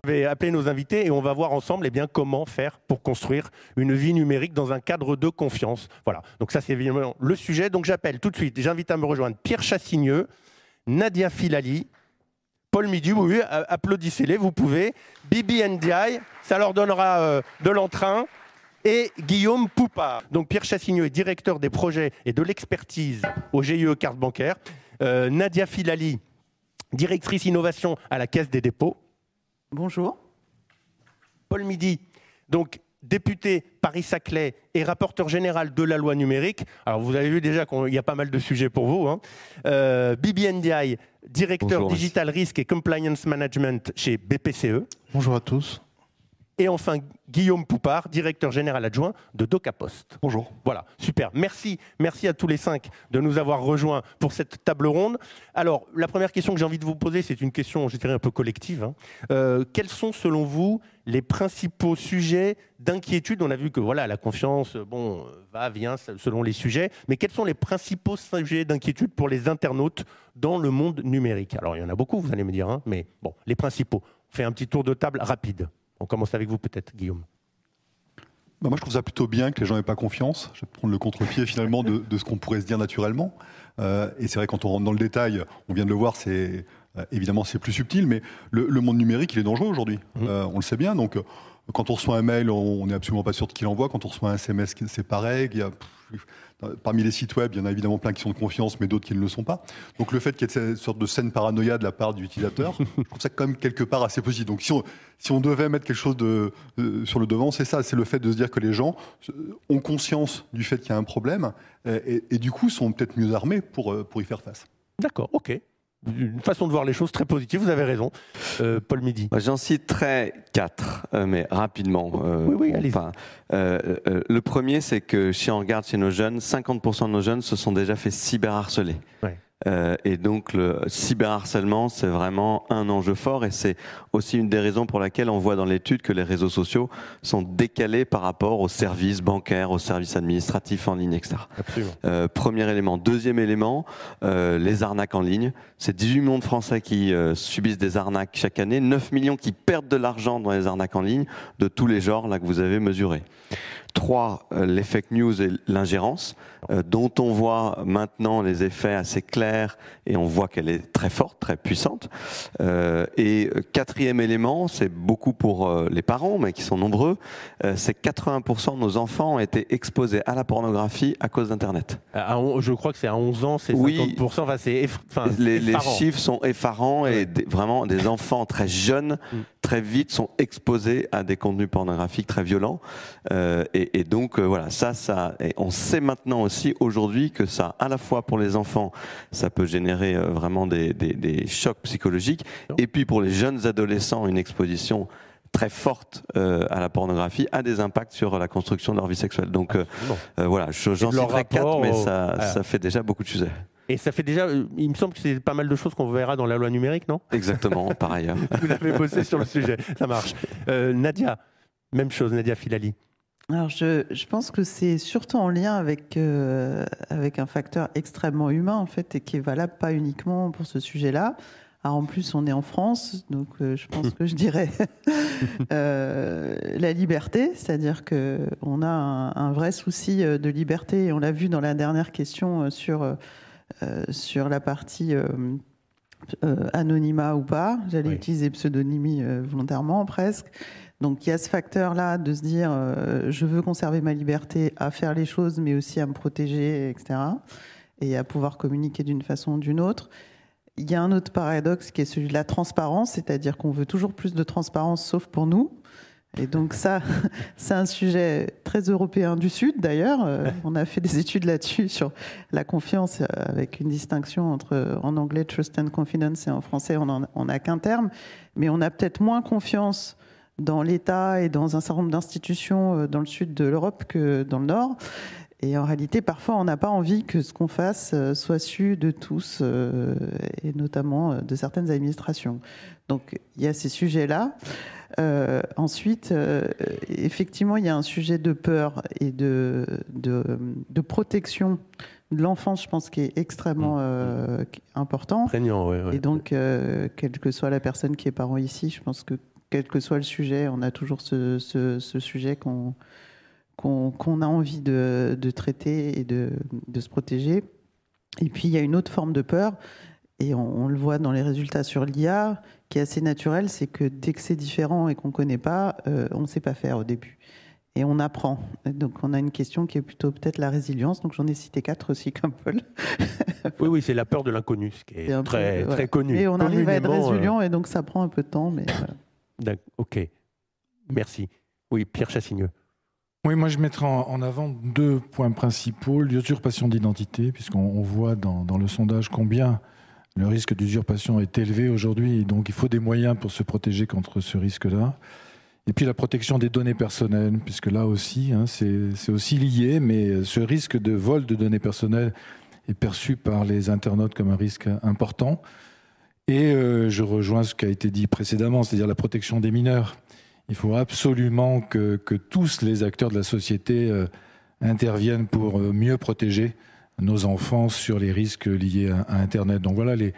Je vais appeler nos invités et on va voir ensemble comment faire pour construire une vie numérique dans un cadre de confiance. Voilà, donc ça c'est évidemment le sujet. Donc j'appelle tout de suite, j'invite à me rejoindre Pierre Chassigneux, Nadia Filali, Paul Midi, oui, applaudissez-les, vous pouvez, Bibi Ndiaye, ça leur donnera de l'entrain, et Guillaume Poupard. Donc Pierre Chassigneux est directeur des projets et de l'expertise au GIE Carte Bancaire, Nadia Filali, directrice innovation à la Caisse des dépôts. Bonjour. Paul Midi, donc député Paris-Saclay et rapporteur général de la loi numérique. Alors vous avez vu déjà qu'il y a pas mal de sujets pour vous. Bibi Ndiaye, directeur Digital Risk et Compliance Management chez BPCE. Bonjour à tous. Et enfin, Guillaume Poupard, directeur général adjoint de DocaPost. Bonjour. Voilà, super. Merci à tous les 5 de nous avoir rejoints pour cette table ronde. Alors, la première question que j'ai envie de vous poser, c'est une question, je dirais, un peu collective. Quels sont, selon vous, les principaux sujets d'inquiétude? On a vu que voilà, la confiance, va, vient, selon les sujets. Mais quels sont les principaux sujets d'inquiétude pour les internautes dans le monde numérique? Alors, il y en a beaucoup, vous allez me dire, mais bon, les principaux. On fait un petit tour de table rapide. On commence avec vous peut-être, Guillaume. Moi, je trouve ça plutôt bien que les gens n'aient pas confiance. Je vais prendre le contre-pied finalement de ce qu'on pourrait se dire naturellement. Et c'est vrai, quand on rentre dans le détail, on vient de le voir, évidemment c'est plus subtil, mais le monde numérique, il est dangereux aujourd'hui. On le sait bien. Donc, quand on reçoit un mail, on n'est absolument pas sûr de qui l'envoie. Quand on reçoit un SMS, c'est pareil. Parmi les sites web, il y en a évidemment plein qui sont de confiance, mais d'autres qui ne le sont pas. Donc le fait qu'il y ait cette sorte de saine paranoïa de la part du utilisateur, je trouve ça quand même quelque part assez positif. Donc si on devait mettre quelque chose sur le devant, c'est ça, c'est le fait de se dire que les gens ont conscience du fait qu'il y a un problème et du coup sont peut-être mieux armés pour y faire face. D'accord, ok. Une façon de voir les choses très positive, vous avez raison. Paul Midi. J'en citerai 4, mais rapidement. Oui, allez-y. Le premier, c'est que si on regarde chez nos jeunes, 50% de nos jeunes se sont déjà fait cyberharceler. Ouais. Et donc le cyberharcèlement, c'est vraiment un enjeu fort et c'est aussi une des raisons pour laquelle on voit dans l'étude que les réseaux sociaux sont décalés par rapport aux services bancaires, aux services administratifs en ligne, etc. Premier élément. Deuxième élément, les arnaques en ligne. C'est 18 millions de Français qui subissent des arnaques chaque année, 9 millions qui perdent de l'argent dans les arnaques en ligne de tous les genres là que vous avez mesurés. 3, les fake news et l'ingérence, dont on voit maintenant les effets assez clairs et on voit qu'elle est très forte, très puissante. Et 4e élément, c'est beaucoup pour les parents, mais qui sont nombreux, c'est 80% de nos enfants ont été exposés à la pornographie à cause d'Internet. Je crois que c'est à 11 ans, c'est 50%. Oui, enfin, les chiffres sont effarants et vraiment des enfants très jeunes, très vite, sont exposés à des contenus pornographiques très violents. Et donc voilà, et on sait maintenant aussi aujourd'hui que ça, à la fois pour les enfants, ça peut générer vraiment des chocs psychologiques, et puis pour les jeunes adolescents, une exposition très forte à la pornographie a des impacts sur la construction de leur vie sexuelle. Donc voilà, j'en citerai 4, mais ça fait déjà beaucoup de sujets. Et ça fait déjà, il me semble que c'est pas mal de choses qu'on verra dans la loi numérique, non? Exactement, par ailleurs. Vous avez bossé sur le sujet, ça marche. Nadia, même chose, Nadia Filali. Alors je pense que c'est surtout en lien avec un facteur extrêmement humain en fait et qui est valable pas uniquement pour ce sujet-là. Alors en plus on est en France, donc je pense que je dirais la liberté, c'est-à-dire que on a un vrai souci de liberté et on l'a vu dans la dernière question sur la partie anonymat ou pas. J'allais utiliser pseudonymie volontairement presque. Donc il y a ce facteur-là de se dire je veux conserver ma liberté à faire les choses, mais aussi à me protéger, etc. Et à pouvoir communiquer d'une façon ou d'une autre. Il y a un autre paradoxe qui est celui de la transparence, c'est-à-dire qu'on veut toujours plus de transparence, sauf pour nous. Et donc ça, c'est un sujet très européen du Sud d'ailleurs. On a fait des études là-dessus sur la confiance avec une distinction entre en anglais trust and confidence et en français on n'a qu'un terme. Mais on a peut-être moins confiance dans l'État et dans un certain nombre d'institutions dans le sud de l'Europe que dans le nord. Et en réalité, parfois, on n'a pas envie que ce qu'on fasse soit su de tous, et notamment de certaines administrations. Donc, il y a ces sujets-là. Ensuite, effectivement, il y a un sujet de peur et de protection de l'enfance, je pense, qui est extrêmement important. Prégnant, Et donc, quelle que soit la personne qui est parent ici, je pense que quel que soit le sujet, on a toujours ce sujet qu'on a envie de traiter et de se protéger. Et puis, il y a une autre forme de peur, et on le voit dans les résultats sur l'IA, qui est assez naturelle, c'est que dès que c'est différent et qu'on ne connaît pas, on ne sait pas faire au début. Et on apprend. Donc, on a une question qui est plutôt peut-être la résilience. Donc, j'en ai cité 4 aussi, comme Paul. Oui, c'est la peur de l'inconnu, ce qui est très connu. Et on arrive à être résilient, et donc ça prend un peu de temps. Mais voilà. Ok, merci. Oui, Pierre Chassigneux. Oui, moi je mettrais en avant 2 points principaux. L'usurpation d'identité, puisqu'on voit dans le sondage combien le risque d'usurpation est élevé aujourd'hui, et donc il faut des moyens pour se protéger contre ce risque-là. Et puis la protection des données personnelles, puisque là aussi, c'est aussi lié, mais ce risque de vol de données personnelles est perçu par les internautes comme un risque important. Et je rejoins ce qui a été dit précédemment, c'est-à-dire la protection des mineurs. Il faut absolument que tous les acteurs de la société interviennent pour mieux protéger nos enfants sur les risques liés à Internet. Donc voilà les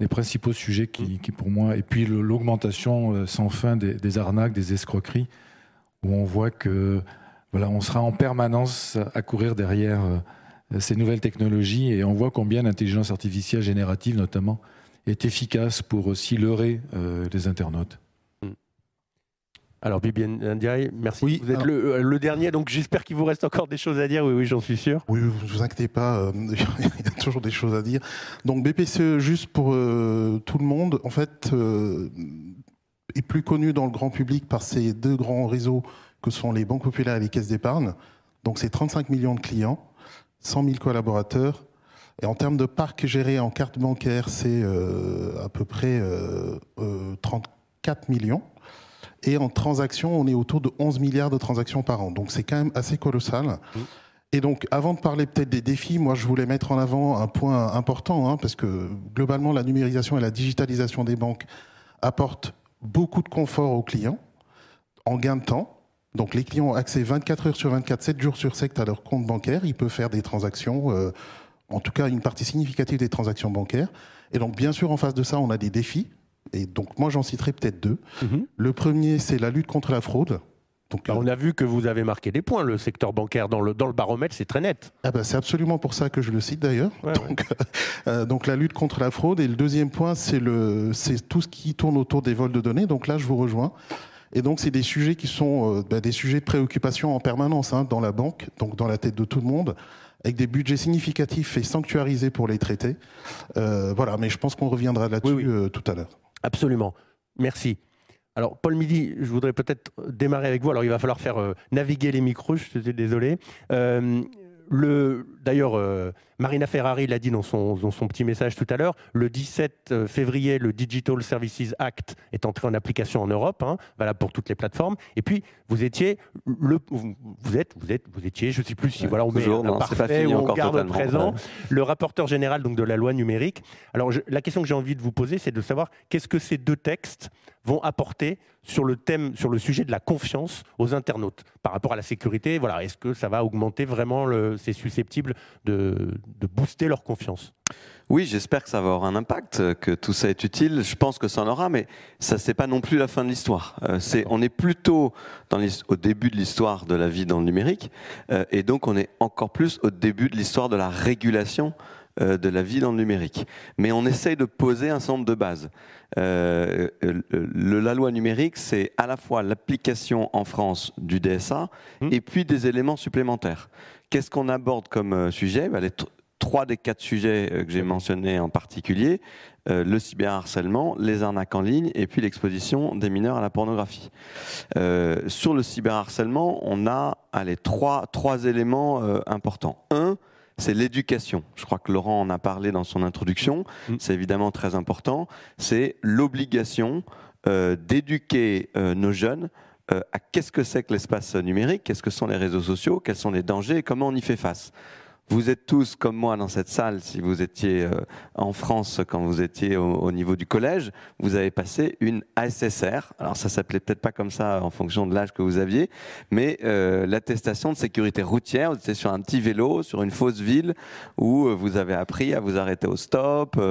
principaux sujets qui pour moi, et puis l'augmentation sans fin des arnaques, des escroqueries, où on voit que voilà, on sera en permanence à courir derrière ces nouvelles technologies, et on voit combien l'intelligence artificielle générative notamment est efficace pour aussi leurrer les internautes. Alors Bibiane Ndiaye, merci. Oui, vous êtes le dernier, donc j'espère qu'il vous reste encore des choses à dire. Oui, j'en suis sûr. Oui, ne vous inquiétez pas, il y a toujours des choses à dire. Donc BPCE, juste pour tout le monde, en fait, est plus connu dans le grand public par ces 2 grands réseaux que sont les banques populaires et les caisses d'épargne. Donc c'est 35 millions de clients, 100 000 collaborateurs. Et en termes de parc géré en carte bancaire, c'est à peu près 34 millions. Et en transactions, on est autour de 11 milliards de transactions par an. Donc c'est quand même assez colossal. Et donc, avant de parler peut-être des défis, moi je voulais mettre en avant un point important, parce que globalement, la numérisation et la digitalisation des banques apportent beaucoup de confort aux clients, en gain de temps. Donc les clients ont accès 24 heures sur 24, 7 jours sur 7 à leur compte bancaire. Ils peuvent faire des transactions, en tout cas une partie significative des transactions bancaires. Et donc bien sûr, en face de ça, on a des défis. Et donc moi j'en citerai peut-être 2. Le premier, c'est la lutte contre la fraude. Donc, on a vu que vous avez marqué des points, le secteur bancaire, dans le baromètre, c'est très net. C'est absolument pour ça que je le cite d'ailleurs. Donc la lutte contre la fraude. Et le deuxième point, c'est tout ce qui tourne autour des vols de données. Donc là, je vous rejoins. Et donc c'est des sujets qui sont des sujets de préoccupation en permanence dans la banque, donc dans la tête de tout le monde, avec des budgets significatifs et sanctuarisés pour les traiter. Voilà, mais je pense qu'on reviendra là-dessus tout à l'heure. Absolument. Merci. Alors, Paul Midi, je voudrais peut-être démarrer avec vous. Alors, il va falloir faire naviguer les micros, je suis désolé. D'ailleurs, Marina Ferrari l'a dit dans son petit message tout à l'heure, le 17 février, le Digital Services Act est entré en application en Europe, valable pour toutes les plateformes. Et puis, vous étiez, je ne sais plus si on met un parfait ou on garde présent, le rapporteur général donc, de la loi numérique. Alors, la question que j'ai envie de vous poser, c'est de savoir qu'est-ce que ces 2 textes vont apporter sur le sujet de la confiance aux internautes par rapport à la sécurité. Voilà, est-ce que ça va augmenter vraiment, c'est susceptible de booster leur confiance? Oui, j'espère que ça va avoir un impact, que tout ça est utile. Je pense que ça en aura, mais ça, c'est pas non plus la fin de l'histoire. On est plutôt au début de l'histoire de la vie dans le numérique, et donc on est encore plus au début de l'histoire de la régulation de la vie dans le numérique. Mais on essaye de poser un certain nombre de bases. La loi numérique, c'est à la fois l'application en France du DSA et puis des éléments supplémentaires. Qu'est-ce qu'on aborde comme sujet? Les 3 des 4 sujets que j'ai mentionnés en particulier, le cyberharcèlement, les arnaques en ligne et puis l'exposition des mineurs à la pornographie. Sur le cyberharcèlement, on a trois éléments importants. Un, c'est l'éducation. Je crois que Laurent en a parlé dans son introduction. C'est évidemment très important. C'est l'obligation d'éduquer nos jeunes à qu'est-ce que c'est que l'espace numérique, qu'est-ce que sont les réseaux sociaux, quels sont les dangers et comment on y fait face. Vous êtes tous comme moi dans cette salle, si vous étiez en France quand vous étiez au niveau du collège, vous avez passé une ASSR. Alors ça s'appelait peut-être pas comme ça en fonction de l'âge que vous aviez, mais l'attestation de sécurité routière, vous étiez sur un petit vélo, sur une fausse ville, où vous avez appris à vous arrêter au stop,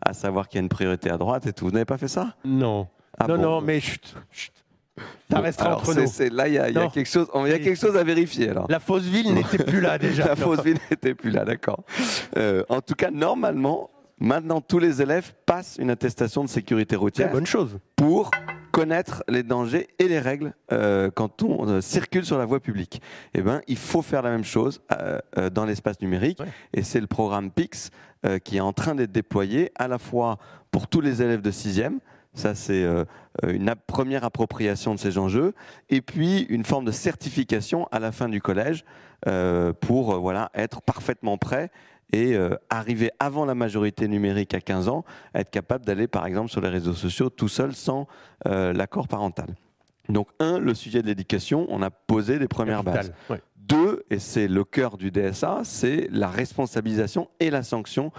à savoir qu'il y a une priorité à droite et tout. Vous n'avez pas fait ça? Non. Ah non, bon. non, mais chut. Ça restera Alors, entre nous. là, il y a quelque chose à vérifier. Alors. La fausse ville n'était plus là déjà. La fausse ville n'était plus là, d'accord. En tout cas, normalement, maintenant, tous les élèves passent une attestation de sécurité routière. Bonne chose. Pour connaître les dangers et les règles quand on circule sur la voie publique. Eh ben, il faut faire la même chose dans l'espace numérique. Ouais. Et c'est le programme PIX qui est en train d'être déployé à la fois pour tous les élèves de 6e. Ça, c'est une première appropriation de ces enjeux. Et puis, une forme de certification à la fin du collège pour voilà, être parfaitement prêt et arriver avant la majorité numérique à 15 ans, à être capable d'aller, par exemple, sur les réseaux sociaux tout seul sans l'accord parental. Donc, le sujet de l'éducation, on a posé les premières bases. Ouais. 2, et c'est le cœur du DSA, c'est la responsabilisation et la sanction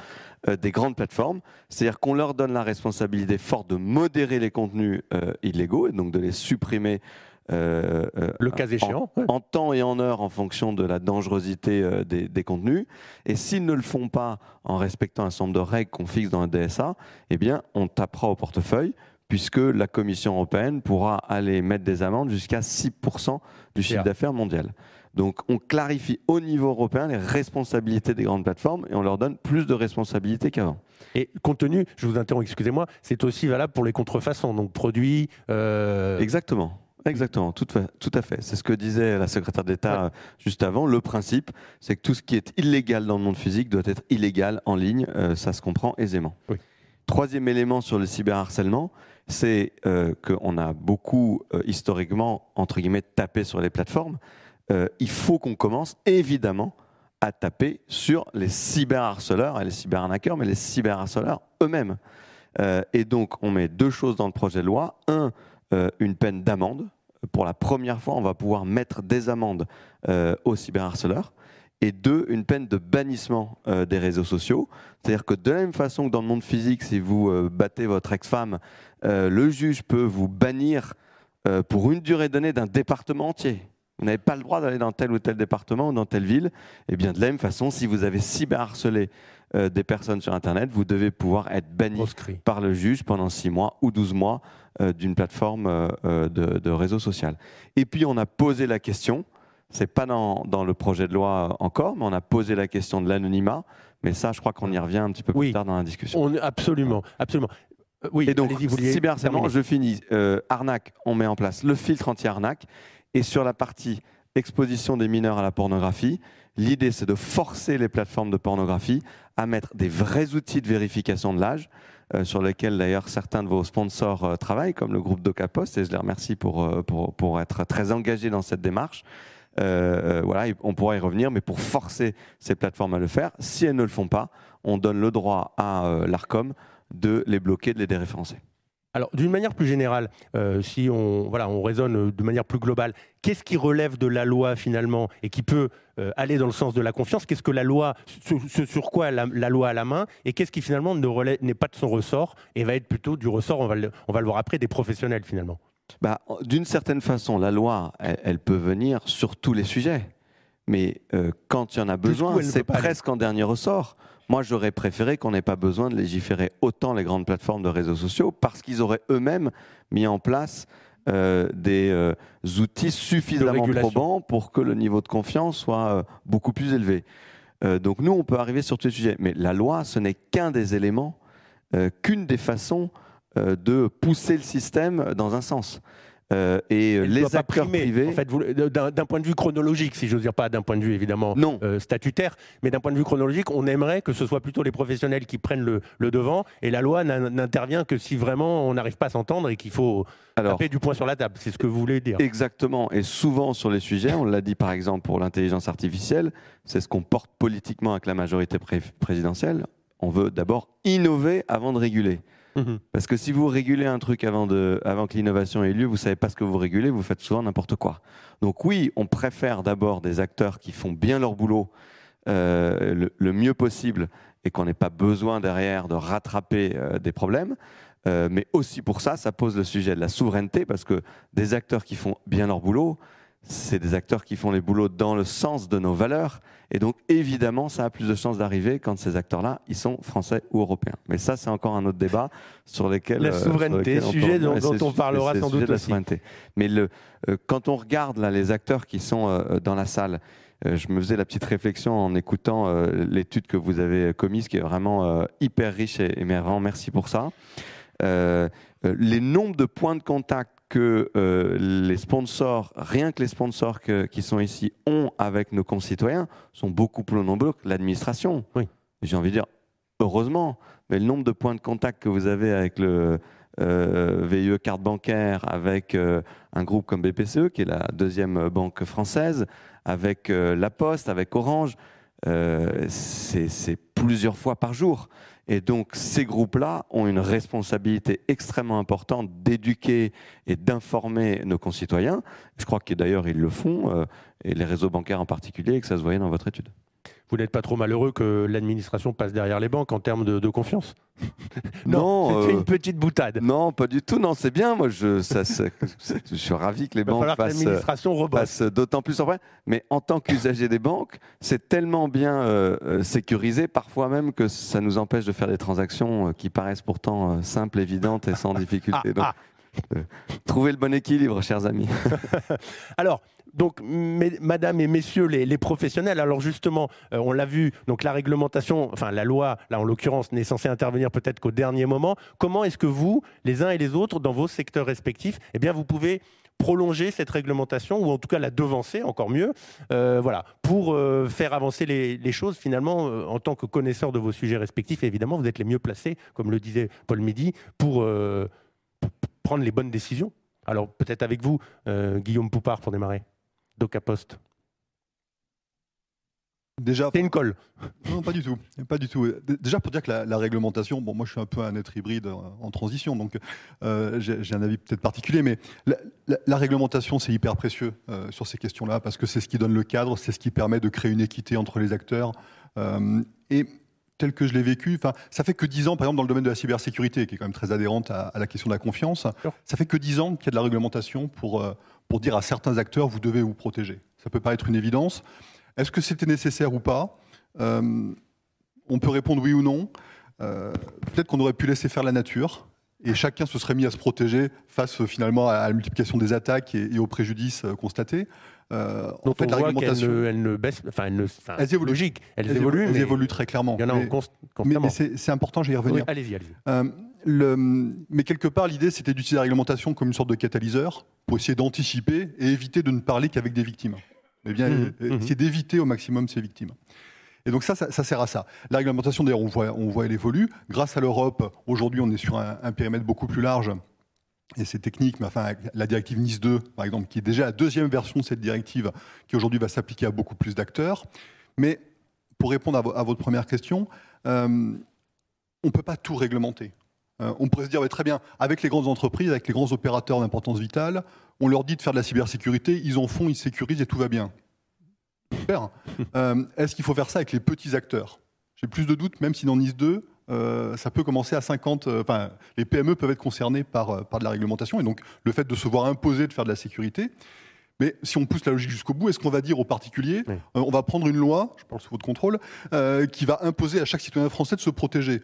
des grandes plateformes. C'est-à-dire qu'on leur donne la responsabilité forte de modérer les contenus illégaux et donc de les supprimer le cas échéant, en temps et en heure en fonction de la dangerosité des contenus. Et s'ils ne le font pas en respectant un certain nombre de règles qu'on fixe dans le DSA, eh bien, on tapera au portefeuille puisque la Commission européenne pourra aller mettre des amendes jusqu'à 6% du chiffre d'affaires mondial. Donc on clarifie au niveau européen les responsabilités des grandes plateformes et on leur donne plus de responsabilités qu'avant. Et compte tenu, je vous interromps, excusez-moi, c'est aussi valable pour les contrefaçons, donc produits... Exactement. Exactement, tout à fait. C'est ce que disait la secrétaire d'État juste avant. Le principe, c'est que tout ce qui est illégal dans le monde physique doit être illégal en ligne. Ça se comprend aisément. Oui. Troisième élément sur le cyberharcèlement, c'est qu'on a beaucoup, historiquement, entre guillemets, tapé sur les plateformes. Il faut qu'on commence, évidemment, à taper sur les cyberharceleurs et les cyberarnaqueurs, mais les cyberharceleurs eux-mêmes. Et donc, on met 2 choses dans le projet de loi. Une peine d'amende. Pour la première fois, on va pouvoir mettre des amendes aux cyberharceleurs. Et 2, une peine de bannissement des réseaux sociaux. C'est-à-dire que de la même façon que dans le monde physique, si vous battez votre ex-femme, le juge peut vous bannir pour une durée donnée d'un département entier. Vous n'avez pas le droit d'aller dans tel ou tel département ou dans telle ville. Et bien de la même façon, si vous avez cyberharcelé des personnes sur Internet, vous devez pouvoir être banni par le juge pendant 6 mois ou 12 mois d'une plateforme de réseau social. Et puis on a posé la question, c'est pas dans le projet de loi encore, mais on a posé la question de l'anonymat. Mais ça, je crois qu'on y revient un petit peu plus tard dans la discussion. Absolument, absolument. Oui, et donc, cyberharcèlement, je finis. Arnaque, on met en place le filtre anti-arnaque. Et sur la partie exposition des mineurs à la pornographie, l'idée, c'est de forcer les plateformes de pornographie à mettre des vrais outils de vérification de l'âge, sur lesquels d'ailleurs certains de vos sponsors travaillent, comme le groupe DocaPost, et je les remercie pour être très engagés dans cette démarche. Voilà, on pourra y revenir, mais pour forcer ces plateformes à le faire, si elles ne le font pas, on donne le droit à l'Arcom de les bloquer, de les déréférencer. Alors, d'une manière plus générale, si on raisonne de manière plus globale, qu'est-ce qui relève de la loi finalement et qui peut aller dans le sens de la confiance? Qu'est-ce que la loi, sur quoi la loi a la main, et qu'est-ce qui finalement n'est pas de son ressort et va être plutôt du ressort, on va le voir après, des professionnels finalement? D'une certaine façon, la loi, elle peut venir sur tous les sujets, mais quand il y en a besoin, c'est presque en dernier ressort. Moi, j'aurais préféré qu'on n'ait pas besoin de légiférer autant les grandes plateformes de réseaux sociaux parce qu'ils auraient eux-mêmes mis en place des outils suffisamment probants pour que le niveau de confiance soit beaucoup plus élevé. Donc nous, on peut arriver sur tous les sujets. Mais la loi, ce n'est qu'un des éléments, qu'une des façons de pousser le système dans un sens. Et les acteurs privés... En fait, d'un point de vue chronologique, si j'ose dire, pas d'un point de vue évidemment statutaire, mais d'un point de vue chronologique, on aimerait que ce soit plutôt les professionnels qui prennent le devant, et la loi n'intervient que si vraiment on n'arrive pas à s'entendre et qu'il faut taper du poing sur la table. C'est ce que vous voulez dire. Exactement. Et souvent sur les sujets, on l'a dit par exemple pour l'intelligence artificielle, c'est ce qu'on porte politiquement avec la majorité présidentielle. On veut d'abord innover avant de réguler. Parce que si vous régulez un truc avant que l'innovation ait lieu, vous ne savez pas ce que vous régulez, vous faites souvent n'importe quoi. Donc oui, on préfère d'abord des acteurs qui font bien leur boulot le mieux possible et qu'on n'ait pas besoin derrière de rattraper des problèmes. Mais aussi pour ça, ça pose le sujet de la souveraineté, parce que des acteurs qui font bien leur boulot, c'est des acteurs qui font les boulots dans le sens de nos valeurs. Et donc, évidemment, ça a plus de chances d'arriver quand ces acteurs-là, ils sont français ou européens. Mais ça, c'est encore un autre débat sur lesquels... La souveraineté, sujet dont on parlera sans doute aussi. Mais quand on regarde là, les acteurs qui sont dans la salle, je me faisais la petite réflexion en écoutant l'étude que vous avez commise, qui est vraiment hyper riche, et vraiment merci pour ça. Les nombres de points de contact que les sponsors, rien que les sponsors qui sont ici, ont avec nos concitoyens, sont beaucoup plus nombreux que l'administration. Oui. J'ai envie de dire, heureusement, mais le nombre de points de contact que vous avez avec le VIE carte bancaire, avec un groupe comme BPCE, qui est la deuxième banque française, avec La Poste, avec Orange, c'est plusieurs fois par jour. Et donc, ces groupes-là ont une responsabilité extrêmement importante d'éduquer et d'informer nos concitoyens. Je crois que d'ailleurs, ils le font, et les réseaux bancaires en particulier, et que ça se voyait dans votre étude. Vous n'êtes pas trop malheureux que l'administration passe derrière les banques en termes de confiance? Non, c'était une petite boutade. Non, pas du tout. Non, c'est bien. Moi, je suis ravi que les banques passent d'autant plus en vrai. Mais en tant qu'usager des banques, c'est tellement bien sécurisé, parfois même, que ça nous empêche de faire des transactions qui paraissent pourtant simples, évidentes et sans difficulté. Donc, trouvez le bon équilibre, chers amis. Alors, donc, madame et messieurs les professionnels, alors justement, on l'a vu, donc la réglementation, enfin la loi, là en l'occurrence, n'est censée intervenir peut-être qu'au dernier moment. Comment est-ce que vous, les uns et les autres, dans vos secteurs respectifs, eh bien, vous pouvez prolonger cette réglementation, ou en tout cas la devancer, encore mieux, voilà, pour faire avancer les choses, finalement, en tant que connaisseurs de vos sujets respectifs, évidemment, vous êtes les mieux placés, comme le disait Paul Midi, pour prendre les bonnes décisions. Alors, peut-être avec vous, Guillaume Poupard, pour démarrer. DocaPost. Déjà, c'est une colle. Non, pas du tout. Pas du tout. Déjà, pour dire que la réglementation, bon, moi je suis un peu un être hybride en transition, donc j'ai un avis peut-être particulier, mais la réglementation, c'est hyper précieux sur ces questions-là, parce que c'est ce qui donne le cadre, c'est ce qui permet de créer une équité entre les acteurs. Et tel que je l'ai vécu, ça fait que 10 ans, par exemple, dans le domaine de la cybersécurité, qui est quand même très adhérente à la question de la confiance, ça fait que 10 ans qu'il y a de la réglementation pour dire à certains acteurs, vous devez vous protéger. Ça peut paraître une évidence. Est-ce que c'était nécessaire ou pas? On peut répondre oui ou non. Peut-être qu'on aurait pu laisser faire la nature, et chacun se serait mis à se protéger face finalement à la multiplication des attaques et aux préjudices constatés. En fait, la réglementation, elle ne baisse, elles évoluent. Logique, elles évoluent très clairement. Il y en a constamment. Mais c'est important, j'y revenir. Oui, allez-y. Mais quelque part, l'idée, c'était d'utiliser la réglementation comme une sorte de catalyseur pour essayer d'anticiper et éviter de ne parler qu'avec des victimes. Mais bien, essayer d'éviter au maximum ces victimes. Et donc ça sert à ça. La réglementation, d'ailleurs, on voit elle évolue. Grâce à l'Europe, aujourd'hui, on est sur un périmètre beaucoup plus large. Et c'est technique, mais enfin, la directive Nice 2, par exemple, qui est déjà la deuxième version de cette directive, qui aujourd'hui va s'appliquer à beaucoup plus d'acteurs. Mais pour répondre à votre première question, on ne peut pas tout réglementer. On pourrait se dire, très bien, avec les grandes entreprises, avec les grands opérateurs d'importance vitale, on leur dit de faire de la cybersécurité, ils en font, ils sécurisent et tout va bien. Super. Est-ce qu'il faut faire ça avec les petits acteurs? J'ai plus de doutes, même si dans Nice 2, ça peut commencer à 50... les PME peuvent être concernées par de la réglementation, et donc le fait de se voir imposer de faire de la sécurité. Mais si on pousse la logique jusqu'au bout, est-ce qu'on va dire aux particuliers, on va prendre une loi, je parle sous votre contrôle, qui va imposer à chaque citoyen français de se protéger?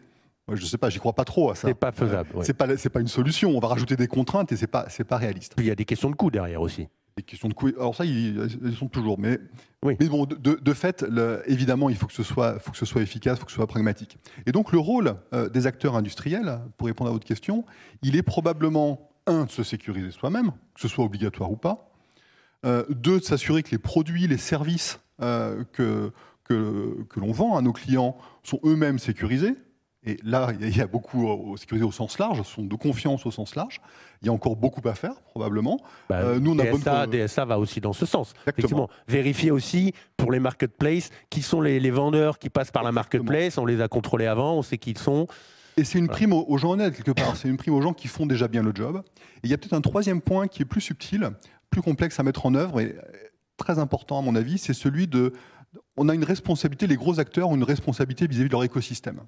Je ne sais pas, j'y crois pas trop à ça. C'est pas faisable. C'est pas une solution. On va rajouter des contraintes et c'est pas réaliste. Puis il y a des questions de coût derrière aussi. Des questions de coût. Alors ça, ils sont toujours. Mais oui. Mais bon, de fait, évidemment, il faut que ce soit efficace, il faut que ce soit pragmatique. Et donc le rôle des acteurs industriels, pour répondre à votre question, il est probablement de se sécuriser soi-même, que ce soit obligatoire ou pas. De s'assurer que les produits, les services que l'on vend à nos clients sont eux-mêmes sécurisés. Et là, il y a beaucoup sécurisé au sens large, sont de confiance au sens large. Il y a encore beaucoup à faire, probablement. Nous, on a DSA va aussi dans ce sens. Effectivement. Vérifier aussi pour les marketplaces qui sont les vendeurs qui passent par la marketplace. On les a contrôlés avant, on sait qui ils sont. Et c'est une prime aux gens honnêtes, quelque part. C'est une prime aux gens qui font déjà bien le job. Et il y a peut-être un troisième point qui est plus subtil, plus complexe à mettre en œuvre et très important, à mon avis, c'est celui de on a une responsabilité, les gros acteurs ont une responsabilité vis-à-vis de leur écosystème.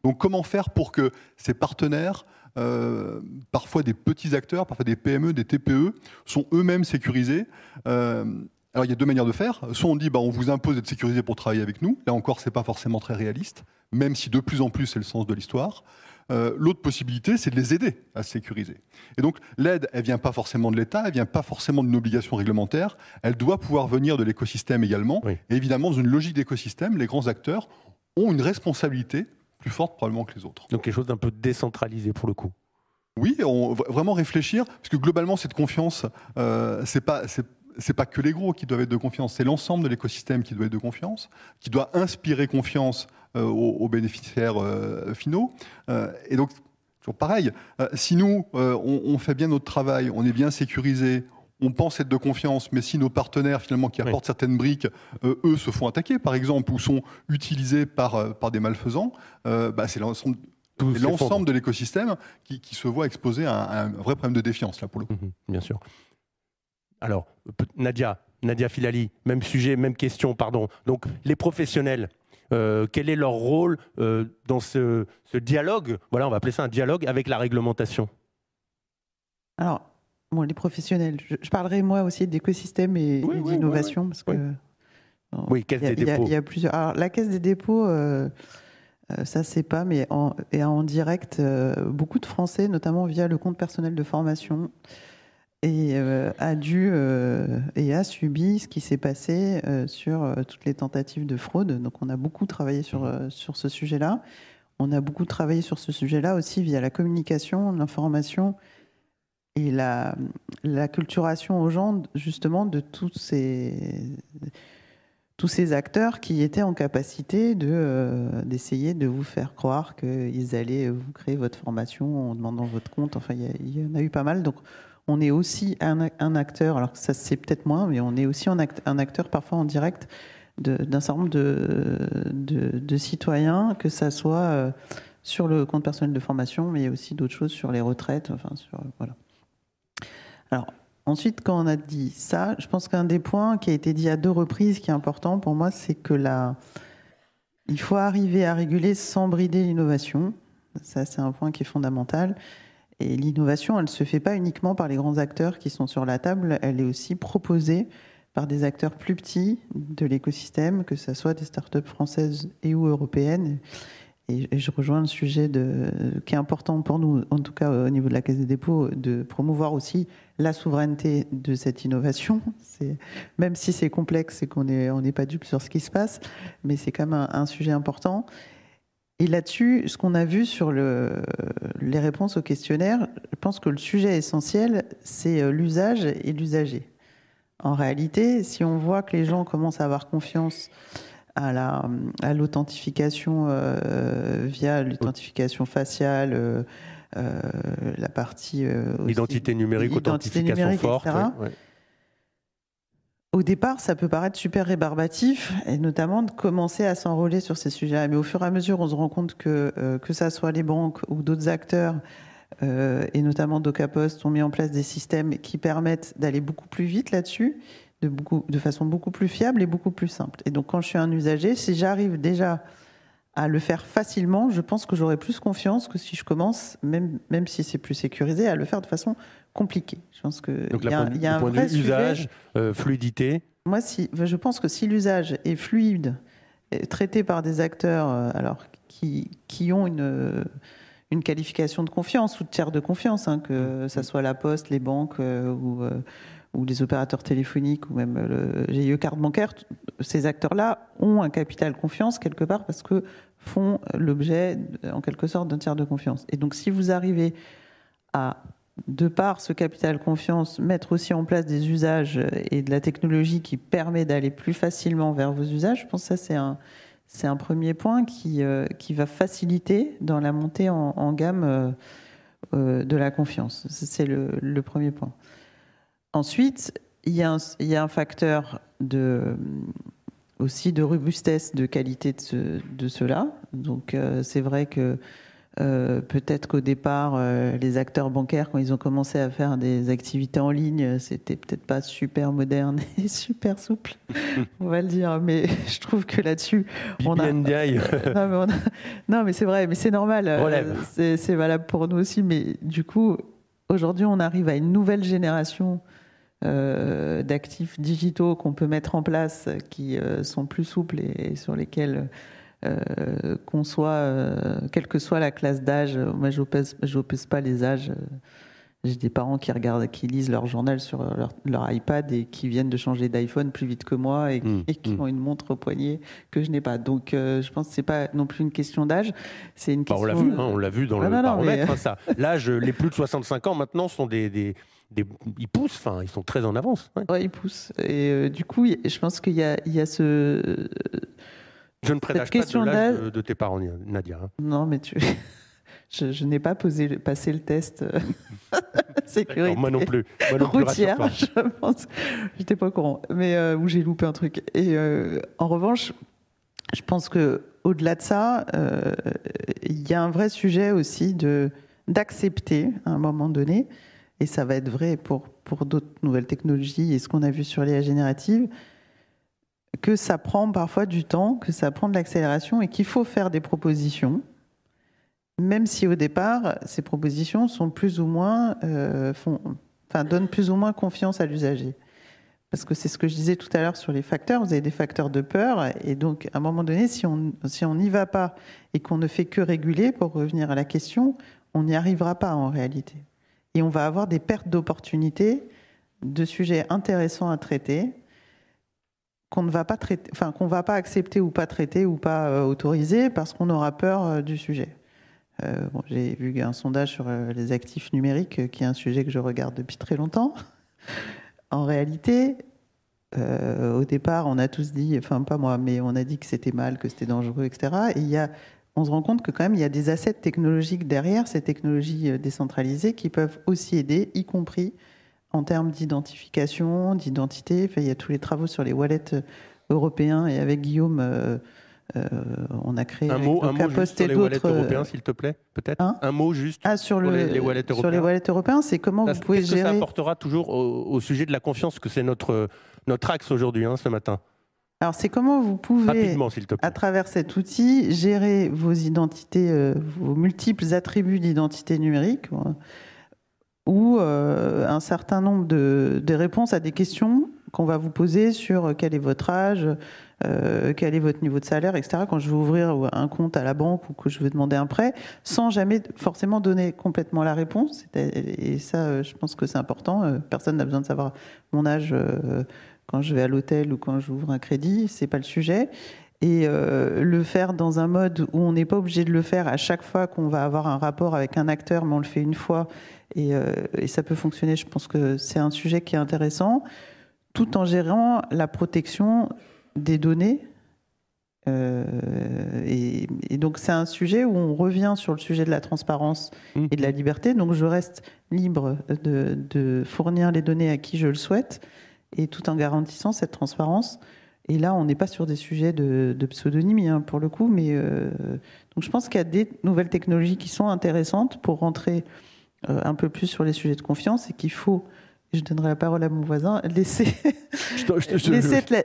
Donc comment faire pour que ces partenaires, parfois des petits acteurs, parfois des PME, des TPE, sont eux-mêmes sécurisés? Alors il y a deux manières de faire. Soit on dit on vous impose d'être sécurisé pour travailler avec nous. Là encore, c'est pas forcément très réaliste, même si de plus en plus c'est le sens de l'histoire. L'autre possibilité, c'est de les aider à se sécuriser. Et donc l'aide, elle vient pas forcément de l'État, elle vient pas forcément d'une obligation réglementaire, elle doit pouvoir venir de l'écosystème également. Oui. Et évidemment, dans une logique d'écosystème, les grands acteurs ont une responsabilité plus forte probablement que les autres. Donc quelque chose d'un peu décentralisé pour le coup. Oui, vraiment réfléchir, parce que globalement cette confiance, c'est pas que les gros qui doivent être de confiance, c'est l'ensemble de l'écosystème qui doit être de confiance, qui doit inspirer confiance aux bénéficiaires finaux. Et donc, toujours pareil, si nous, on fait bien notre travail, on est bien sécurisé, on pense être de confiance, mais si nos partenaires finalement qui apportent certaines briques, eux se font attaquer par exemple, ou sont utilisés par des malfaisants, c'est l'ensemble de l'écosystème qui se voit exposé à un vrai problème de défiance là pour le coup. Bien sûr. Alors, Nadia Filali, même sujet, même question, pardon. Donc, les professionnels, quel est leur rôle dans ce dialogue, voilà, on va appeler ça un dialogue avec la réglementation? Alors, les professionnels, je parlerai moi aussi d'écosystème et d'innovation, parce que... Caisse des dépôts. Il y a plusieurs... Alors, la Caisse des dépôts... ça, c'est pas, mais en direct, beaucoup de Français, notamment via le compte personnel de formation, et a subi ce qui s'est passé sur toutes les tentatives de fraude. Donc on a beaucoup travaillé sur ce sujet-là. On a beaucoup travaillé sur ce sujet-là aussi via la communication, l'information et l'acculturation aux gens, justement, de tous ces acteurs qui étaient en capacité d'essayer de vous faire croire qu'ils allaient vous créer votre formation en demandant votre compte. Enfin, il y en a eu pas mal. Donc on est aussi un acteur, alors ça c'est peut-être moins, mais on est aussi un acteur parfois en direct d'un certain nombre de citoyens, que ça soit sur le compte personnel de formation, mais il y a aussi d'autres choses sur les retraites. Voilà. Alors ensuite, quand on a dit ça, je pense qu'un des points qui a été dit à 2 reprises, qui est important pour moi, c'est que il faut arriver à réguler sans brider l'innovation. Ça, c'est un point qui est fondamental. Et l'innovation, elle ne se fait pas uniquement par les grands acteurs qui sont sur la table, elle est aussi proposée par des acteurs plus petits de l'écosystème, que ce soit des startups françaises et ou européennes. Et je rejoins le sujet qui est important pour nous, en tout cas au niveau de la Caisse des dépôts, de promouvoir aussi la souveraineté de cette innovation. Même si c'est complexe et qu'on n'est pas dupe sur ce qui se passe, mais c'est quand même un sujet important. Et là-dessus, ce qu'on a vu sur les réponses au questionnaire, je pense que le sujet essentiel, c'est l'usage et l'usager. En réalité, si on voit que les gens commencent à avoir confiance à l'authentification via l'authentification faciale, la partie... Identité numérique, authentification forte. Etc. Au départ, ça peut paraître super rébarbatif, et notamment de commencer à s'enrôler sur ces sujets-là. Mais au fur et à mesure, on se rend compte que ça soit les banques ou d'autres acteurs, et notamment DocaPost, ont mis en place des systèmes qui permettent d'aller beaucoup plus vite là-dessus, de façon beaucoup plus fiable et beaucoup plus simple. Et donc, quand je suis un usager, si j'arrive déjà à le faire facilement, je pense que j'aurai plus confiance que si je commence, même si c'est plus sécurisé, à le faire de façon compliquée. Je pense que donc, il y a un point vrai de vue usage, fluidité. Moi, je pense que si l'usage est fluide, traité par des acteurs qui ont une qualification de confiance ou de tiers de confiance, que ça soit la Poste, les banques ou les opérateurs téléphoniques ou même le GIE carte bancaire, ces acteurs-là ont un capital confiance quelque part parce que font l'objet en quelque sorte d'un tiers de confiance. Et donc si vous arrivez à, de par ce capital confiance, mettre aussi en place des usages et de la technologie qui permet d'aller plus facilement vers vos usages, je pense que ça c'est un premier point qui va faciliter dans la montée en gamme de la confiance. C'est le premier point. Ensuite, il y a un facteur aussi de robustesse, de qualité de cela. Donc, c'est vrai que Peut-être qu'au départ, les acteurs bancaires, quand ils ont commencé à faire des activités en ligne, c'était peut-être pas super moderne et super souple, on va le dire. Mais je trouve que là-dessus, non, mais c'est vrai, mais c'est normal. C'est valable pour nous aussi. Mais du coup, aujourd'hui, on arrive à une nouvelle génération d'actifs digitaux qu'on peut mettre en place, qui sont plus souples et sur lesquels qu'on soit, quelle que soit la classe d'âge. Moi, j'opèse pas les âges. J'ai des parents qui lisent leur journal sur leur iPad et qui viennent de changer d'iPhone plus vite que moi et qui ont une montre au poignet que je n'ai pas. Donc, je pense que c'est pas non plus une question d'âge. C'est une question. On l'a vu dans le baromètre. Ça. L'âge, les plus de 65 ans maintenant sont ils poussent. Enfin, ils sont très en avance. Ouais, ils poussent. Et du coup, je pense qu'il y a ce. Je ne prédage pas de l'âge de tes parents, Nadia. Non, mais je n'ai pas passé le test sécurité. Moi non plus. Routière, je pense. J'étais pas au courant, mais où j'ai loupé un truc. Et en revanche, je pense que au-delà de ça, il y a un vrai sujet aussi d'accepter à un moment donné, et ça va être vrai pour d'autres nouvelles technologies et ce qu'on a vu sur l'IA générative, que ça prend parfois du temps, que ça prend de l'accélération et qu'il faut faire des propositions, même si au départ, ces propositions sont plus ou moins, donnent plus ou moins confiance à l'usager. Parce que c'est ce que je disais tout à l'heure sur les facteurs, vous avez des facteurs de peur, et donc à un moment donné, si on n'y va pas et qu'on ne fait que réguler, pour revenir à la question, on n'y arrivera pas en réalité. Et on va avoir des pertes d'opportunités, de sujets intéressants à traiter, qu'on ne va pas traiter, qu'on va pas accepter ou pas traiter ou pas autoriser parce qu'on aura peur du sujet. J'ai vu un sondage sur les actifs numériques, qui est un sujet que je regarde depuis très longtemps. En réalité, au départ, on a tous dit, enfin pas moi, mais on a dit que c'était mal, que c'était dangereux, etc. Et on se rend compte que quand même, il y a des assets technologiques derrière ces technologies décentralisées qui peuvent aussi aider, y compris en termes d'identification, d'identité. Enfin, il y a tous les travaux sur les wallets européens, et avec Guillaume, on a créé un mot juste sur les wallets européens, s'il te plaît, peut-être. Un mot juste sur les wallets européens. Sur les wallets européens, c'est comment vous pouvez gérer. Ça apportera toujours au sujet de la confiance, que c'est notre axe aujourd'hui, ce matin. Alors, c'est comment vous pouvez, rapidement, s'il te plaît, à travers cet outil, gérer vos identités, vos multiples attributs d'identité numérique, ou un certain nombre de réponses à des questions qu'on va vous poser sur quel est votre âge, quel est votre niveau de salaire, etc. Quand je veux ouvrir un compte à la banque ou que je veux demander un prêt, sans jamais forcément donner complètement la réponse. Et ça, je pense que c'est important. Personne n'a besoin de savoir mon âge quand je vais à l'hôtel ou quand j'ouvre un crédit. C'est pas le sujet. Et le faire dans un mode où on n'est pas obligé de le faire à chaque fois qu'on va avoir un rapport avec un acteur, mais on le fait une fois et ça peut fonctionner. Je pense que c'est un sujet qui est intéressant, tout en gérant la protection des données. Et donc c'est un sujet où on revient sur le sujet de la transparence et de la liberté. Donc je reste libre de fournir les données à qui je le souhaite, et tout en garantissant cette transparence. Et là, on n'est pas sur des sujets de pseudonymie, pour le coup, mais donc je pense qu'il y a des nouvelles technologies qui sont intéressantes pour rentrer un peu plus sur les sujets de confiance, et qu'il faut, je donnerai la parole à mon voisin, laisser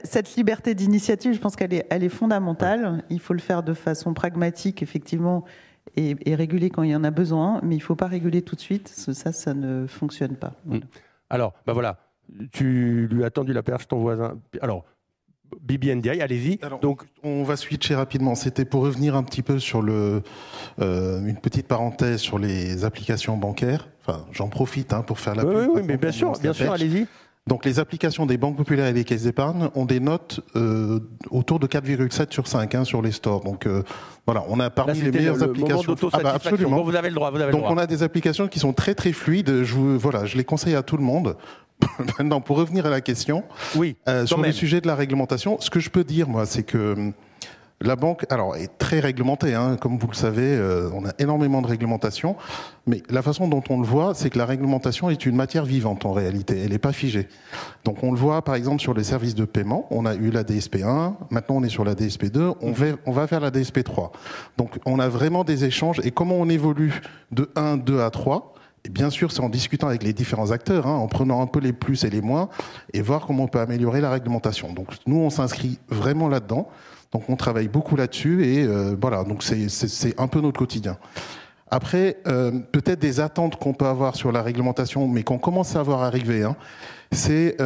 cette liberté d'initiative. Je pense qu'elle est fondamentale. Il faut le faire de façon pragmatique, effectivement, et réguler quand il y en a besoin, mais il ne faut pas réguler tout de suite. Ça ne fonctionne pas. Voilà. Alors, voilà, tu lui as tendu la perche, ton voisin. Alors, BBNDI, allez-y. Donc, on va switcher rapidement. C'était pour revenir un petit peu sur une petite parenthèse sur les applications bancaires. Enfin, j'en profite pour faire la pub. Oui, mais bien sûr, allez-y. Donc, les applications des banques populaires et des caisses d'épargne ont des notes autour de 4,7 sur 5 sur les stores. Donc, voilà, on a parmi les meilleures applications. Absolument. Bon, vous avez le droit. Donc, on a des applications qui sont très, très fluides. Je les conseille à tout le monde. Maintenant, pour revenir à la question, sur le sujet de la réglementation, ce que je peux dire, moi, c'est que La banque, alors, est très réglementée, hein. Comme vous le savez, on a énormément de réglementation, mais la façon dont on le voit, c'est que la réglementation est une matière vivante en réalité, elle n'est pas figée. Donc on le voit par exemple sur les services de paiement, on a eu la DSP1, maintenant on est sur la DSP2, on va vers la DSP3. Donc on a vraiment des échanges, et comment on évolue de 1, 2 à 3 ? Et bien sûr, c'est en discutant avec les différents acteurs, hein, en prenant un peu les plus et les moins, et voir comment on peut améliorer la réglementation. Donc nous, on s'inscrit vraiment là-dedans. Donc on travaille beaucoup là-dessus, et voilà, donc c'est un peu notre quotidien. Après, peut-être des attentes qu'on peut avoir sur la réglementation, mais qu'on commence à voir arriver, hein, c'est,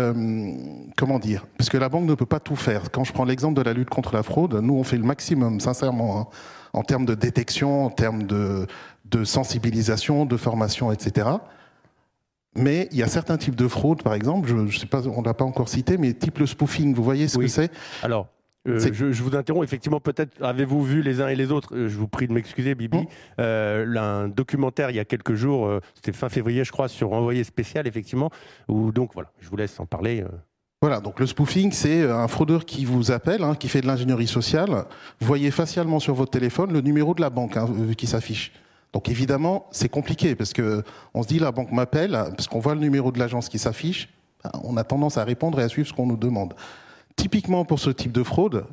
comment dire, parce que la banque ne peut pas tout faire. Quand je prends l'exemple de la lutte contre la fraude, nous on fait le maximum, sincèrement, hein, en termes de détection, en termes de sensibilisation, de formation, etc. Mais il y a certains types de fraude, par exemple, je ne sais pas, on ne l'a pas encore cité, mais type le spoofing, vous voyez ce que c'est ? Alors, je vous interromps, effectivement, peut-être avez-vous vu les uns et les autres, je vous prie de m'excuser Bibi, un documentaire il y a quelques jours, c'était fin février je crois, sur Envoyé spécial, effectivement, où donc voilà, je vous laisse en parler. Voilà, donc le spoofing, c'est un fraudeur qui vous appelle, hein, qui fait de l'ingénierie sociale. Vous voyez facialement sur votre téléphone le numéro de la banque, hein, qui s'affiche. Donc évidemment, c'est compliqué, parce qu'on se dit la banque m'appelle, parce qu'on voit le numéro de l'agence qui s'affiche, on a tendance à répondre et à suivre ce qu'on nous demande. Typiquement pour ce type de fraude,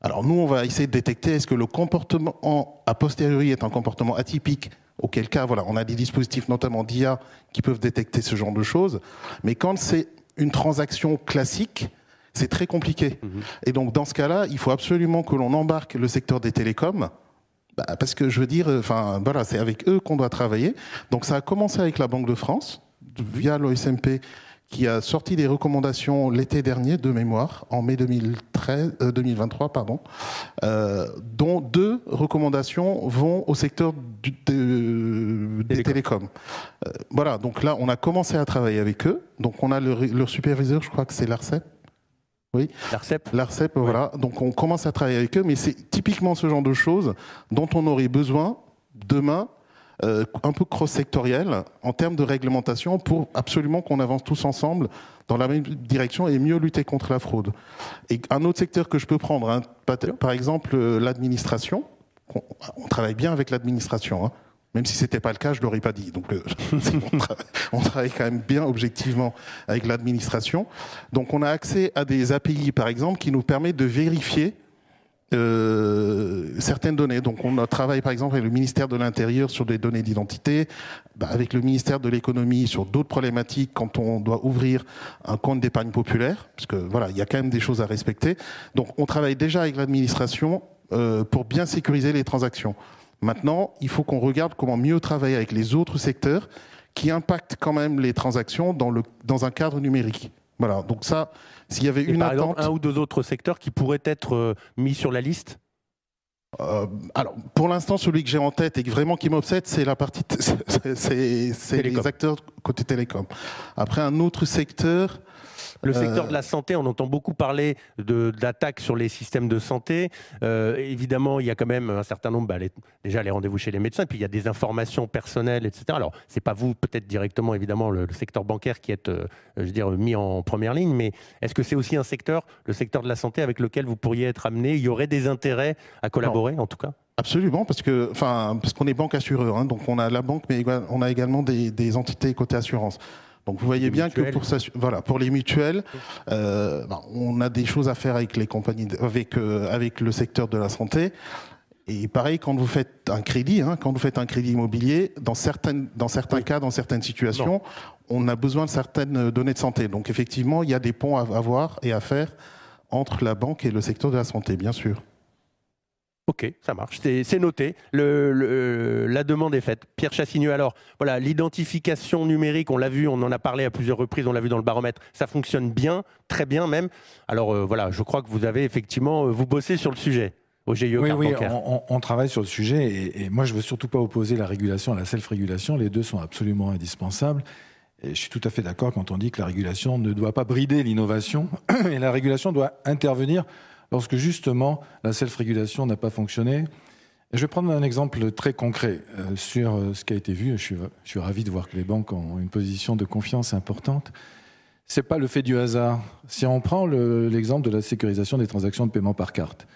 alors nous on va essayer de détecter est-ce que le comportement a posteriori est un comportement atypique, auquel cas voilà, on a des dispositifs notamment d'IA qui peuvent détecter ce genre de choses, mais quand c'est une transaction classique, c'est très compliqué. Et donc dans ce cas-là, il faut absolument que l'on embarque le secteur des télécoms, parce que je veux dire, enfin voilà, c'est avec eux qu'on doit travailler. Donc ça a commencé avec la Banque de France, via l'OSMP, qui a sorti des recommandations l'été dernier, de mémoire, en mai 2023, pardon, dont 2 recommandations vont au secteur des télécoms. Voilà, donc là, on a commencé à travailler avec eux. Donc on a leur superviseur, je crois que c'est l'ARCEP. Oui, l'ARCEP, voilà. Donc on commence à travailler avec eux, mais c'est typiquement ce genre de choses dont on aurait besoin demain, un peu cross-sectoriel en termes de réglementation pour absolument qu'on avance tous ensemble dans la même direction et mieux lutter contre la fraude. Et un autre secteur que je peux prendre, hein, par exemple l'administration, on travaille bien avec l'administration, hein. Même si ce n'était pas le cas, je ne l'aurais pas dit. Donc, on travaille quand même bien objectivement avec l'administration. Donc, on a accès à des API, par exemple, qui nous permettent de vérifier certaines données. Donc, on travaille, par exemple, avec le ministère de l'Intérieur sur des données d'identité, avec le ministère de l'Économie sur d'autres problématiques quand on doit ouvrir un compte d'épargne populaire, parce que voilà, il y a quand même des choses à respecter. Donc, on travaille déjà avec l'administration pour bien sécuriser les transactions. Maintenant, il faut qu'on regarde comment mieux travailler avec les autres secteurs qui impactent quand même les transactions dans un cadre numérique. Voilà, donc ça, s'il y avait une attente... Par exemple, un ou 2 autres secteurs qui pourraient être mis sur la liste ? Alors, pour l'instant, celui que j'ai en tête et vraiment qui m'obsède, c'est la partie, c'est les acteurs côté télécom. Après, un autre secteur... Le secteur de la santé, on entend beaucoup parler d'attaques sur les systèmes de santé. Évidemment, il y a quand même un certain nombre, déjà les rendez-vous chez les médecins, puis il y a des informations personnelles, etc. Alors, c'est pas vous, peut-être directement, évidemment, le secteur bancaire qui est, je veux dire, mis en première ligne, mais est-ce que c'est aussi un secteur, le secteur de la santé, avec lequel vous pourriez être amené? Il y aurait des intérêts à collaborer, en tout cas? Absolument, parce qu'on est banque assureur, hein, donc on a la banque, mais on a également des entités côté assurance. Donc vous voyez bien que pour les mutuelles, on a des choses à faire avec les compagnies, avec le secteur de la santé. Et pareil, quand vous faites un crédit, immobilier, dans certains cas, dans certaines situations, on a besoin de certaines données de santé. Donc effectivement, il y a des ponts à avoir et à faire entre la banque et le secteur de la santé, bien sûr. Ok, ça marche, c'est noté. La demande est faite. Pierre Chassigneux, alors, voilà, l'identification numérique, on l'a vu, on en a parlé à plusieurs reprises, on l'a vu dans le baromètre, ça fonctionne bien, très bien même. Alors voilà, je crois que vous avez effectivement, vous bossez sur le sujet au GIE Carte Bancaire. On travaille sur le sujet et moi je ne veux surtout pas opposer la régulation à la self-régulation, les deux sont absolument indispensables. Et je suis tout à fait d'accord quand on dit que la régulation ne doit pas brider l'innovation et la régulation doit intervenir lorsque justement la self-régulation n'a pas fonctionné. Et je vais prendre un exemple très concret sur ce qui a été vu. Je suis ravi de voir que les banques ont une position de confiance importante. Ce n'est pas le fait du hasard. Si on prend l'exemple de la sécurisation des transactions de paiement par carte,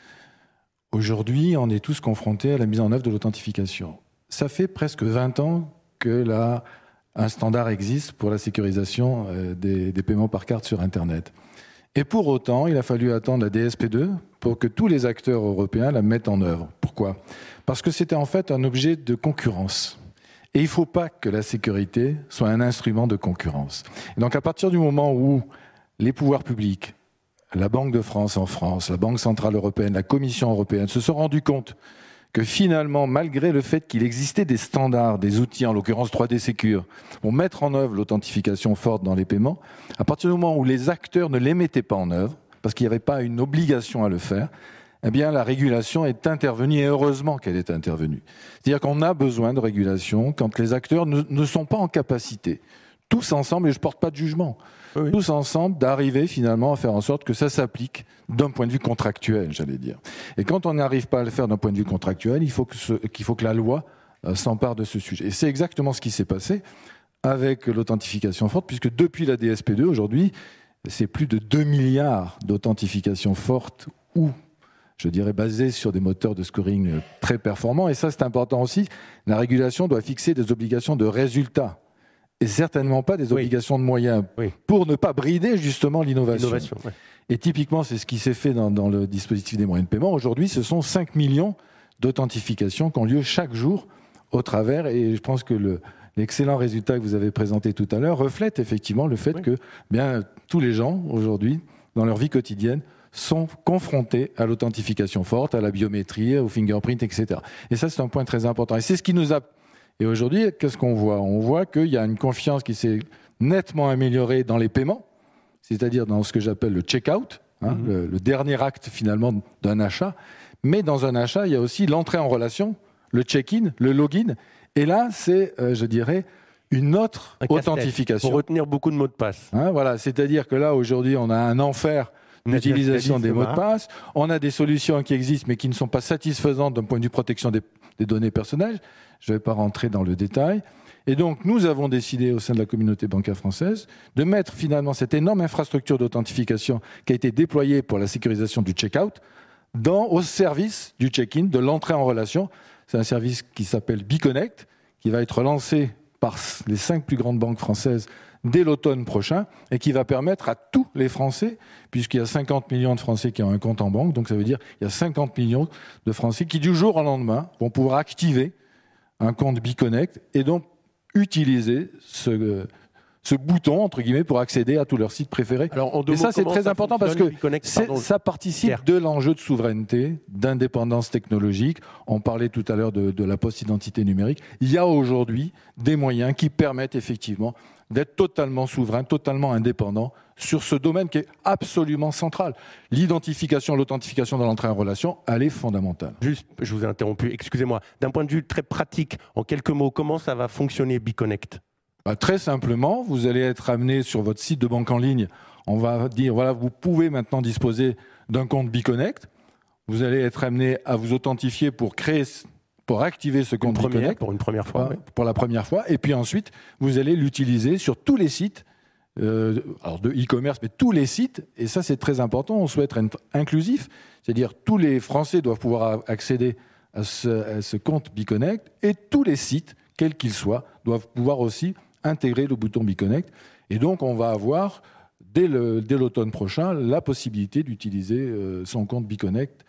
Aujourd'hui, on est tous confrontés à la mise en œuvre de l'authentification. Ça fait presque 20 ans que un standard existe pour la sécurisation des paiements par carte sur Internet. Et pour autant, il a fallu attendre la DSP2 pour que tous les acteurs européens la mettent en œuvre. Pourquoi ? Parce que c'était en fait un objet de concurrence. Et il ne faut pas que la sécurité soit un instrument de concurrence. Et donc à partir du moment où les pouvoirs publics, la Banque de France en France, la Banque Centrale Européenne, la Commission Européenne se sont rendus compte que finalement, malgré le fait qu'il existait des standards, des outils, en l'occurrence 3D Secure, pour mettre en œuvre l'authentification forte dans les paiements, à partir du moment où les acteurs ne les mettaient pas en œuvre, parce qu'il n'y avait pas une obligation à le faire, eh bien la régulation est intervenue, et heureusement qu'elle est intervenue. C'est-à-dire qu'on a besoin de régulation quand les acteurs ne sont pas en capacité, tous ensemble, et je ne porte pas de jugement, oui, tous ensemble, d'arriver finalement à faire en sorte que ça s'applique d'un point de vue contractuel, j'allais dire. Et quand on n'arrive pas à le faire d'un point de vue contractuel, il faut que la loi s'empare de ce sujet. Et c'est exactement ce qui s'est passé avec l'authentification forte, puisque depuis la DSP2, aujourd'hui, c'est plus de 2 milliards d'authentification forte ou, je dirais, basées sur des moteurs de scoring très performants. Et ça, c'est important aussi. La régulation doit fixer des obligations de résultats et certainement pas des obligations de moyens pour ne pas brider justement l'innovation. Et typiquement, c'est ce qui s'est fait dans le dispositif des moyens de paiement. Aujourd'hui, ce sont 5 millions d'authentifications qui ont lieu chaque jour au travers. Et je pense que l'excellent résultat que vous avez présenté tout à l'heure reflète effectivement le fait que bien, tous les gens aujourd'hui, dans leur vie quotidienne, sont confrontés à l'authentification forte, à la biométrie, au fingerprint, etc. Et ça, c'est un point très important. Et c'est ce qui nous a... Et aujourd'hui, qu'est-ce qu'on voit ? On voit qu'il y a une confiance qui s'est nettement améliorée dans les paiements, c'est-à-dire dans ce que j'appelle le check-out, le dernier acte finalement d'un achat. Mais dans un achat, il y a aussi l'entrée en relation, le check-in, le login. Et là, c'est, je dirais, une autre authentification. Pour retenir beaucoup de mots de passe. Voilà, c'est-à-dire que là, aujourd'hui, on a un enfer d'utilisation des mots de passe. On a des solutions qui existent, mais qui ne sont pas satisfaisantes d'un point de vue protection des données personnelles. Je ne vais pas rentrer dans le détail. Et donc, nous avons décidé, au sein de la communauté bancaire française, de mettre finalement cette énorme infrastructure d'authentification qui a été déployée pour la sécurisation du check-out au service du check-in, de l'entrée en relation. C'est un service qui s'appelle BeConnect, qui va être lancé par les 5 plus grandes banques françaises dès l'automne prochain et qui va permettre à tous les Français, puisqu'il y a 50 millions de Français qui ont un compte en banque, donc ça veut dire qu'il y a 50 millions de Français qui, du jour au lendemain, vont pouvoir activer un compte BeConnect et donc utiliser ce bouton, entre guillemets, pour accéder à tous leurs sites préférés. Et ça, c'est très important parce que ça participe de l'enjeu de souveraineté, d'indépendance technologique. On parlait tout à l'heure de la post-identité numérique. Il y a aujourd'hui des moyens qui permettent effectivement d'être totalement souverain, totalement indépendant sur ce domaine qui est absolument central. L'identification, l'authentification dans l'entrée en relation, elle est fondamentale. Juste, je vous ai interrompu, excusez-moi. D'un point de vue très pratique, en quelques mots, comment ça va fonctionner BeConnect ? Très simplement, vous allez être amené sur votre site de banque en ligne. On va dire, voilà, vous pouvez maintenant disposer d'un compte BeConnect. Vous allez être amené à vous authentifier pour activer ce compte BeConnect. Pour une première fois. Pour la première fois. Et puis ensuite, vous allez l'utiliser sur tous les sites, alors de e-commerce, mais tous les sites. Et ça, c'est très important. On souhaite être inclusif. C'est-à-dire tous les Français doivent pouvoir accéder à ce compte BeConnect. Et tous les sites, quels qu'ils soient, doivent pouvoir aussi intégrer le bouton BeConnect. Et donc, on va avoir, dès l'automne prochain, la possibilité d'utiliser son compte BeConnect.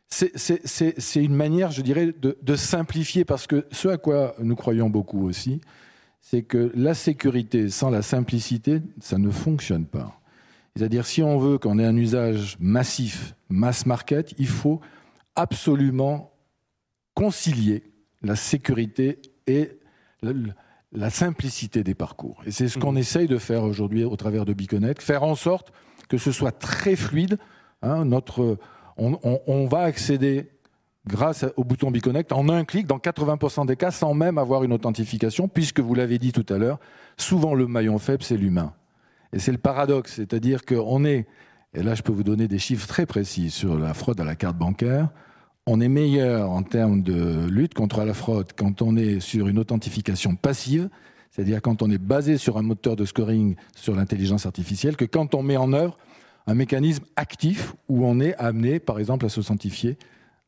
C'est une manière, je dirais, de simplifier, parce que ce à quoi nous croyons beaucoup aussi, c'est que la sécurité sans la simplicité, ça ne fonctionne pas. C'est-à-dire, si on veut qu'on ait un usage massif, mass market, il faut absolument concilier la sécurité et la simplicité des parcours. Et c'est ce qu'on essaye de faire aujourd'hui au travers de BeConnect, faire en sorte que ce soit très fluide. On va accéder, grâce au bouton BeConnect, en un clic, dans 80% des cas, sans même avoir une authentification, puisque, vous l'avez dit tout à l'heure, souvent le maillon faible, c'est l'humain. Et c'est le paradoxe, c'est-à-dire qu'on est, et là je peux vous donner des chiffres très précis sur la fraude à la carte bancaire, on est meilleur en termes de lutte contre la fraude quand on est sur une authentification passive, c'est-à-dire quand on est basé sur un moteur de scoring sur l'intelligence artificielle, que quand on met en œuvre un mécanisme actif où on est amené, par exemple, à s'authentifier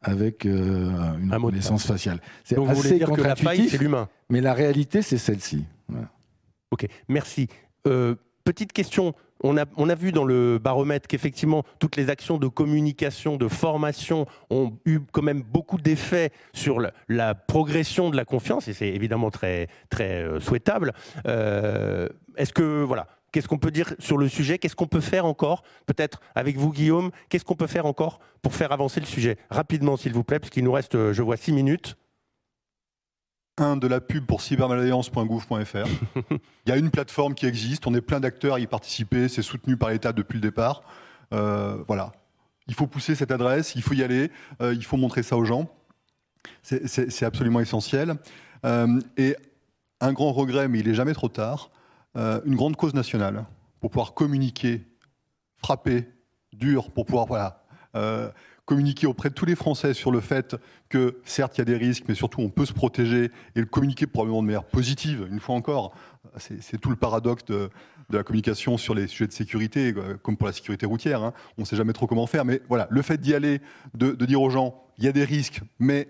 avec une reconnaissance faciale. C'est donc vous voulez assez dire que la faille, contre-intuitif, c'est l'humain. mais la réalité, c'est celle-ci. Voilà. Ok, merci. Petite question. On a vu dans le baromètre qu'effectivement, toutes les actions de communication, de formation ont eu quand même beaucoup d'effets sur la progression de la confiance, et c'est évidemment très, très souhaitable. Est-ce que, voilà, qu'est-ce qu'on peut dire sur le sujet? Qu'est-ce qu'on peut faire encore? Peut-être avec vous, Guillaume, qu'est-ce qu'on peut faire encore pour faire avancer le sujet? Rapidement, s'il vous plaît, puisqu'il nous reste, je vois, 6 minutes. De la pub pour cybermalveillance.gouv.fr. Il y a une plateforme qui existe, on est plein d'acteurs à y participer, c'est soutenu par l'État depuis le départ. Voilà. Il faut pousser cette adresse, il faut y aller, il faut montrer ça aux gens. C'est absolument essentiel. Et un grand regret, mais il n'est jamais trop tard, une grande cause nationale pour pouvoir communiquer, frapper, dur, pour pouvoir communiquer auprès de tous les Français sur le fait que, certes, il y a des risques, mais surtout, on peut se protéger et le communiquer probablement de manière positive, une fois encore. C'est tout le paradoxe de la communication sur les sujets de sécurité, comme pour la sécurité routière. Hein. On ne sait jamais trop comment faire, mais voilà, le fait d'y aller, de dire aux gens, il y a des risques, mais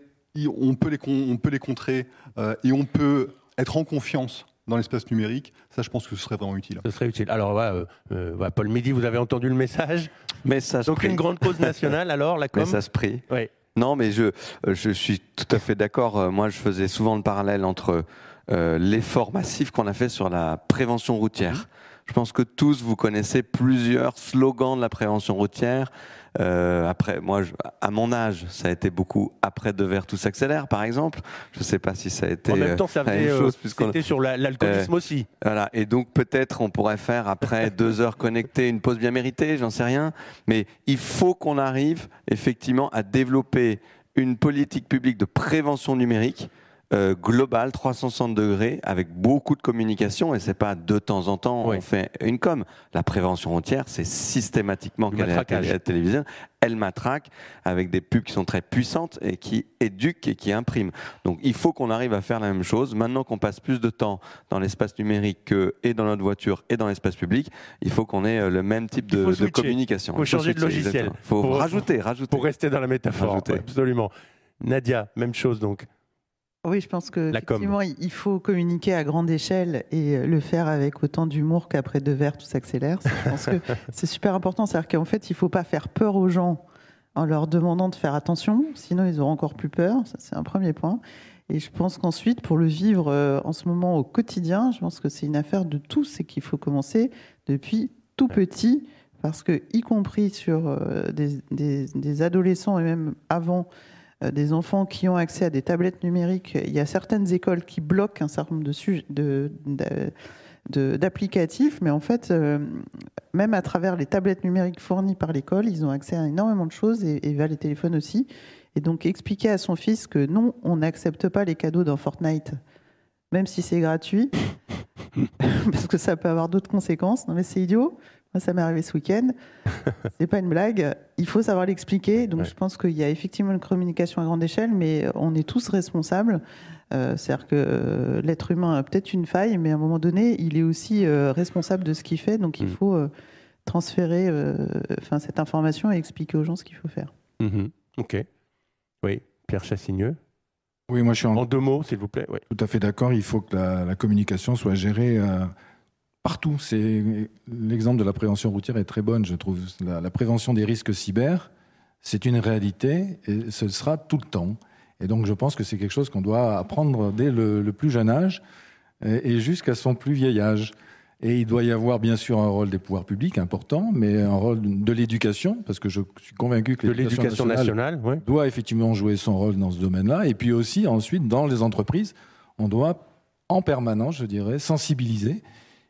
on peut les contrer et on peut être en confiance dans l'espace numérique, ça je pense que ce serait vraiment utile. Ce serait utile. Alors, Paul Midi, vous avez entendu le message. Message Donc pris. une grande cause nationale, alors, la com. Message pris. Oui. Non, mais je suis tout à fait d'accord. Moi, je faisais souvent le parallèle entre l'effort massif qu'on a fait sur la prévention routière. Je pense que tous, vous connaissez plusieurs slogans de la prévention routière. Après, moi, à mon âge, ça a été beaucoup après deux verres tout s'accélère, par exemple. Je ne sais pas si ça a été en même temps, ça la même chose, c'était sur l'alcoolisme aussi. Voilà. Et donc, peut-être, on pourrait faire après 2 heures connectées une pause bien méritée, j'en sais rien. Mais il faut qu'on arrive, effectivement, à développer une politique publique de prévention numérique global, 360 degrés, avec beaucoup de communication, et c'est pas de temps en temps on fait une com. La prévention routière, c'est systématiquement qu'elle est à la télévision, elle matraque avec des pubs qui sont très puissantes et qui éduquent et qui impriment. Donc il faut qu'on arrive à faire la même chose. Maintenant qu'on passe plus de temps dans l'espace numérique et dans notre voiture et dans l'espace public, il faut qu'on ait le même type de communication. Il faut changer de logiciel. Il faut rajouter. Pour rester dans la métaphore, Rajouter. Absolument. Nadia, même chose donc. Oui, je pense qu'effectivement, il faut communiquer à grande échelle et le faire avec autant d'humour qu'après deux verres, tout s'accélère. Je pense que c'est super important. C'est-à-dire qu'en fait, il ne faut pas faire peur aux gens en leur demandant de faire attention, sinon ils auront encore plus peur. Ça, c'est un premier point. Et je pense qu'ensuite, pour le vivre en ce moment au quotidien, je pense que c'est une affaire de tous et qu'il faut commencer depuis tout petit, parce que, y compris sur des adolescents et même avant, des enfants qui ont accès à des tablettes numériques, il y a certaines écoles qui bloquent un certain nombre d'applicatifs, mais en fait, même à travers les tablettes numériques fournies par l'école, ils ont accès à énormément de choses et via les téléphones aussi. Et donc expliquer à son fils que non, on n'accepte pas les cadeaux dans Fortnite, même si c'est gratuit, parce que ça peut avoir d'autres conséquences. Non mais c'est idiot. Moi, ça m'est arrivé ce week-end. C'est pas une blague. Il faut savoir l'expliquer. Donc, je pense qu'il y a effectivement une communication à grande échelle, mais on est tous responsables. C'est-à-dire que l'être humain a peut-être une faille, mais à un moment donné, il est aussi responsable de ce qu'il fait. Donc, il faut transférer cette information et expliquer aux gens ce qu'il faut faire. Ok. Oui, Pierre Chassigneux. Oui, moi je suis en 2 mots, s'il vous plaît. Oui. Tout à fait d'accord. Il faut que la communication soit gérée partout. L'exemple de la prévention routière est très bonne, je trouve. La prévention des risques cyber, c'est une réalité et ce sera tout le temps. Et donc je pense que c'est quelque chose qu'on doit apprendre dès le plus jeune âge et jusqu'à son plus vieil âge. Et il doit y avoir bien sûr un rôle des pouvoirs publics important, mais un rôle de l'éducation, parce que je suis convaincu que l'éducation nationale doit effectivement jouer son rôle dans ce domaine-là. Et puis aussi, ensuite, dans les entreprises, on doit en permanence, je dirais, sensibiliser.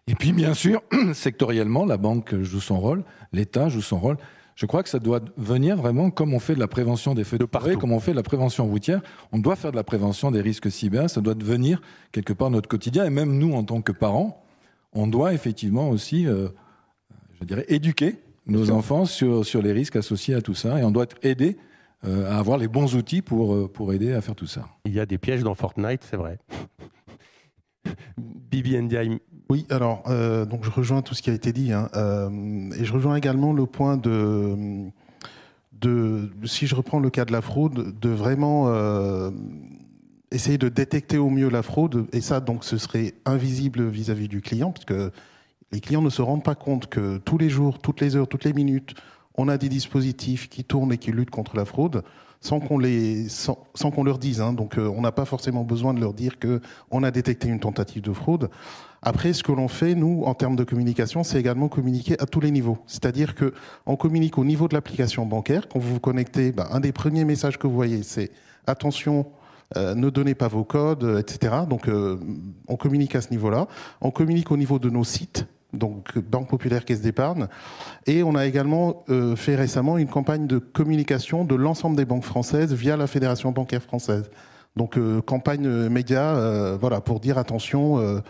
Et puis, bien sûr, sectoriellement, la banque joue son rôle, l'État joue son rôle. Je crois que ça doit venir vraiment comme on fait de la prévention des feux de forêt, comme on fait de la prévention routière. On doit faire de la prévention des risques cyber. Ça doit devenir quelque part notre quotidien. Et même nous, en tant que parents, on doit effectivement aussi, je dirais, éduquer nos enfants sur les risques associés à tout ça. Et on doit aider à avoir les bons outils pour aider à faire tout ça. Il y a des pièges dans Fortnite, c'est vrai. Bibi Ndiaye. Oui, alors, donc je rejoins tout ce qui a été dit. Et je rejoins également le point de si je reprends le cas de la fraude, de vraiment essayer de détecter au mieux la fraude. Et ça, donc, ce serait invisible vis-à-vis du client, parce que les clients ne se rendent pas compte que tous les jours, toutes les heures, toutes les minutes, on a des dispositifs qui tournent et qui luttent contre la fraude sans qu'on leur dise. Hein. Donc, on n'a pas forcément besoin de leur dire qu'on a détecté une tentative de fraude. Après, ce que l'on fait, nous, en termes de communication, c'est également communiquer à tous les niveaux. C'est-à-dire qu'on communique au niveau de l'application bancaire. Quand vous vous connectez, un des premiers messages que vous voyez, c'est « Attention, ne donnez pas vos codes, etc. » Donc, on communique à ce niveau-là. On communique au niveau de nos sites, donc Banque Populaire, Caisse d'Épargne. Et on a également fait récemment une campagne de communication de l'ensemble des banques françaises via la Fédération bancaire française. Donc, campagne média, voilà, pour dire attention,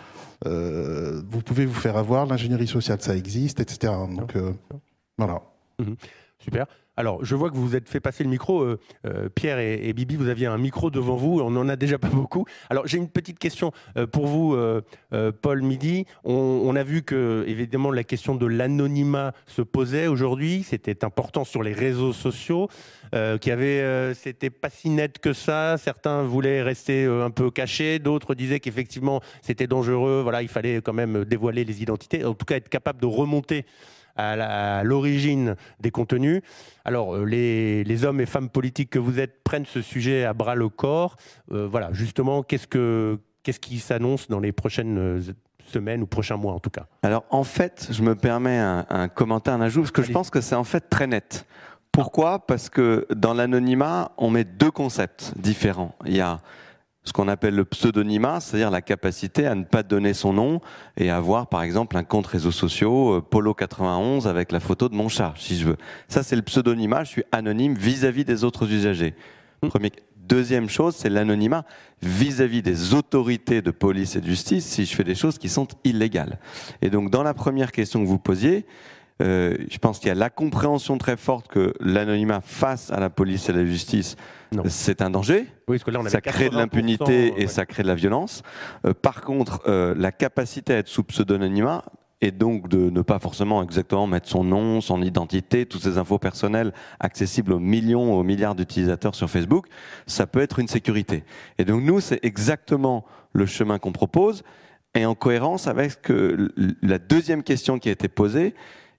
vous pouvez vous faire avoir, l'ingénierie sociale, ça existe, etc. Donc, voilà. Super. Alors, je vois que vous vous êtes fait passer le micro. Pierre et Bibi, vous aviez un micro devant vous. On n'en a déjà pas beaucoup. Alors, j'ai une petite question pour vous, Paul Midi. On a vu que, évidemment, la question de l'anonymat se posait aujourd'hui. C'était important sur les réseaux sociaux. C'était pas si net que ça. Certains voulaient rester un peu cachés. D'autres disaient qu'effectivement, c'était dangereux. Voilà, il fallait quand même dévoiler les identités. En tout cas, être capable de remonter à l'origine des contenus. Alors, les hommes et femmes politiques que vous êtes prennent ce sujet à bras le corps. Voilà, justement, qu'est-ce qui s'annonce dans les prochaines semaines ou prochains mois, en tout cas? Alors, en fait, je me permets un commentaire, un ajout, parce que je pense que c'est en fait très net. Pourquoi? Parce que dans l'anonymat, on met deux concepts différents. Il y a ce qu'on appelle le pseudonymat, c'est-à-dire la capacité à ne pas donner son nom et avoir, par exemple, un compte réseaux sociaux, Polo91 avec la photo de mon chat, si je veux. Ça, c'est le pseudonymat, je suis anonyme vis-à-vis des autres usagers. Deuxième chose, c'est l'anonymat vis-à-vis des autorités de police et de justice si je fais des choses qui sont illégales. Et donc, dans la première question que vous posiez, je pense qu'il y a la compréhension très forte que l'anonymat face à la police et à la justice, c'est un danger. Oui, parce que là, on ça crée de l'impunité et ça crée de la violence. Par contre, la capacité à être sous pseudonymat et donc de ne pas forcément exactement mettre son nom, son identité, toutes ces infos personnelles accessibles aux millions, aux milliards d'utilisateurs sur Facebook, ça peut être une sécurité. Et donc nous, c'est exactement le chemin qu'on propose et en cohérence avec la deuxième question qui a été posée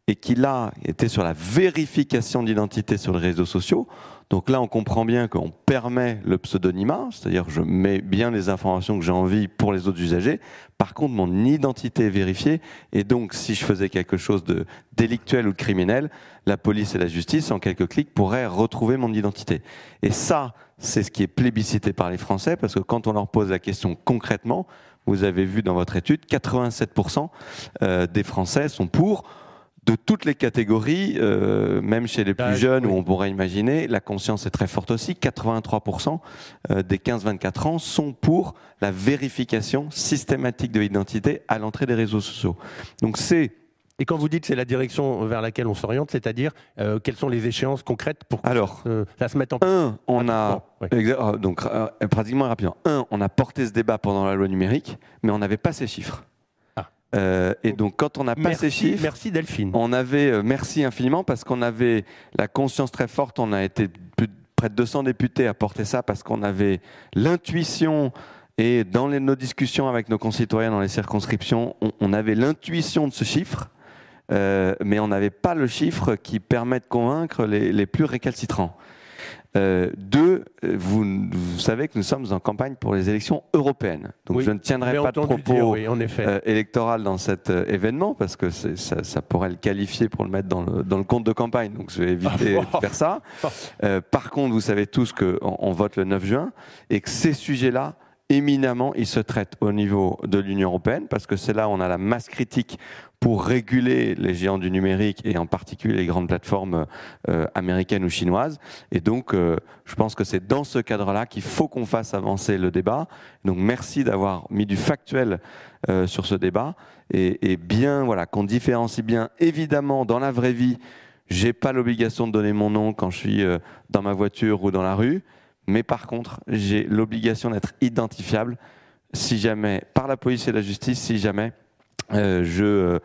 et qui là était sur la vérification d'identité sur les réseaux sociaux. Donc là, on comprend bien qu'on permet le pseudonymat, c'est-à-dire que je mets bien les informations que j'ai envie pour les autres usagers. Par contre, mon identité est vérifiée et donc si je faisais quelque chose de délictuel ou de criminel, la police et la justice, en quelques clics, pourraient retrouver mon identité. Et ça, c'est ce qui est plébiscité par les Français parce que quand on leur pose la question concrètement, vous avez vu dans votre étude, 87% des Français sont pour. De toutes les catégories, même chez les plus jeunes, où on pourrait imaginer, la conscience est très forte aussi. 83% des 15-24 ans sont pour la vérification systématique de l'identité à l'entrée des réseaux sociaux. Donc c'est... Et quand vous dites que c'est la direction vers laquelle on s'oriente, c'est-à-dire quelles sont les échéances concrètes pour que ça se mette en place? On a donc pratiquement rapidement. On a porté ce débat pendant la loi numérique, mais on n'avait pas ces chiffres. Et donc, quand on n'a pas ces chiffres, merci Delphine. On avait, merci infiniment, parce qu'on avait la conscience très forte. On a été près de 200 députés à porter ça parce qu'on avait l'intuition et dans nos discussions avec nos concitoyens dans les circonscriptions, on avait l'intuition de ce chiffre, mais on n'avait pas le chiffre qui permet de convaincre les plus récalcitrants. Deux, vous savez que nous sommes en campagne pour les élections européennes. Donc je ne tiendrai pas de propos électoral dans cet événement parce que ça pourrait le qualifier pour le mettre dans le compte de campagne. Donc je vais éviter de faire ça. Par contre, vous savez tous qu'on vote le 9 juin et que ces sujets-là, éminemment, ils se traitent au niveau de l'Union européenne parce que c'est là où on a la masse critique pour réguler les géants du numérique et en particulier les grandes plateformes américaines ou chinoises. Et donc, je pense que c'est dans ce cadre-là qu'il faut qu'on fasse avancer le débat. Donc, merci d'avoir mis du factuel sur ce débat et bien, voilà, qu'on différencie bien. Évidemment, dans la vraie vie, j'ai pas l'obligation de donner mon nom quand je suis dans ma voiture ou dans la rue. Mais par contre, j'ai l'obligation d'être identifiable si jamais, par la police et la justice, si jamais je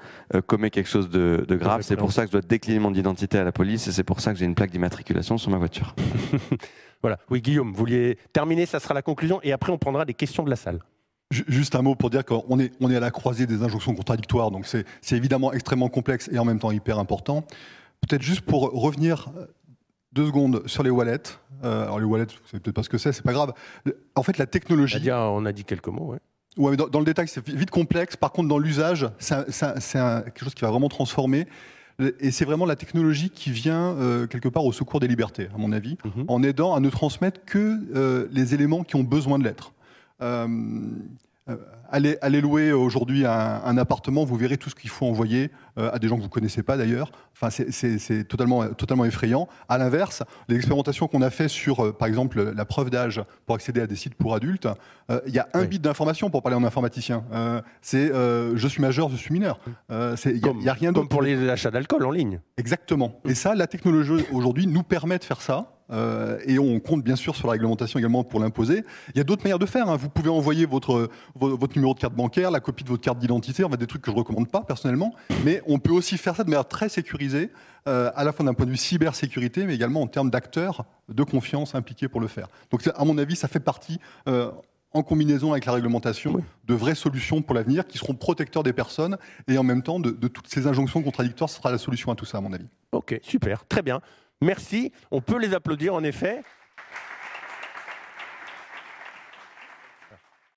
commets quelque chose de grave, c'est pour ça que je dois décliner mon identité à la police et c'est pour ça que j'ai une plaque d'immatriculation sur ma voiture. Voilà. Oui, Guillaume, vous vouliez terminer, ça sera la conclusion, et après on prendra des questions de la salle. Juste un mot pour dire qu'on est à la croisée des injonctions contradictoires, donc c'est évidemment extrêmement complexe et en même temps hyper important. Peut-être juste pour revenir 2 secondes sur les wallets. Alors les wallets, vous savez peut-être pas ce que c'est pas grave. En fait, la technologie... On a dit quelques mots, ouais. Ouais, mais dans le détail, c'est vite complexe. Par contre, dans l'usage, c'est quelque chose qui va vraiment transformer. Et c'est vraiment la technologie qui vient quelque part au secours des libertés, à mon avis, en aidant à ne transmettre que les éléments qui ont besoin de l'être. Allez louer aujourd'hui un appartement, vous verrez tout ce qu'il faut envoyer à des gens que vous ne connaissez pas d'ailleurs. Enfin, c'est totalement effrayant. À l'inverse, les expérimentations qu'on a fait sur, par exemple, la preuve d'âge pour accéder à des sites pour adultes, il y a un bit d'information pour parler en informaticien. C'est je suis majeur, je suis mineur. Il n'y a rien d'autre. Comme pour les achats d'alcool en ligne. Exactement. Et ça, la technologie aujourd'hui nous permet de faire ça. Et on compte bien sûr sur la réglementation également pour l'imposer. Il y a d'autres manières de faire. Vous pouvez envoyer votre numéro de carte bancaire, la copie de votre carte d'identité, des trucs que je ne recommande pas personnellement. Mais on peut aussi faire ça de manière très sécurisée, à la fois d'un point de vue cybersécurité, mais également en termes d'acteurs de confiance impliqués pour le faire. Donc à mon avis, ça fait partie, en combinaison avec la réglementation, de vraies solutions pour l'avenir qui seront protecteurs des personnes et en même temps de toutes ces injonctions contradictoires, ce sera la solution à tout ça à mon avis. Ok, super, très bien. Merci, on peut les applaudir en effet.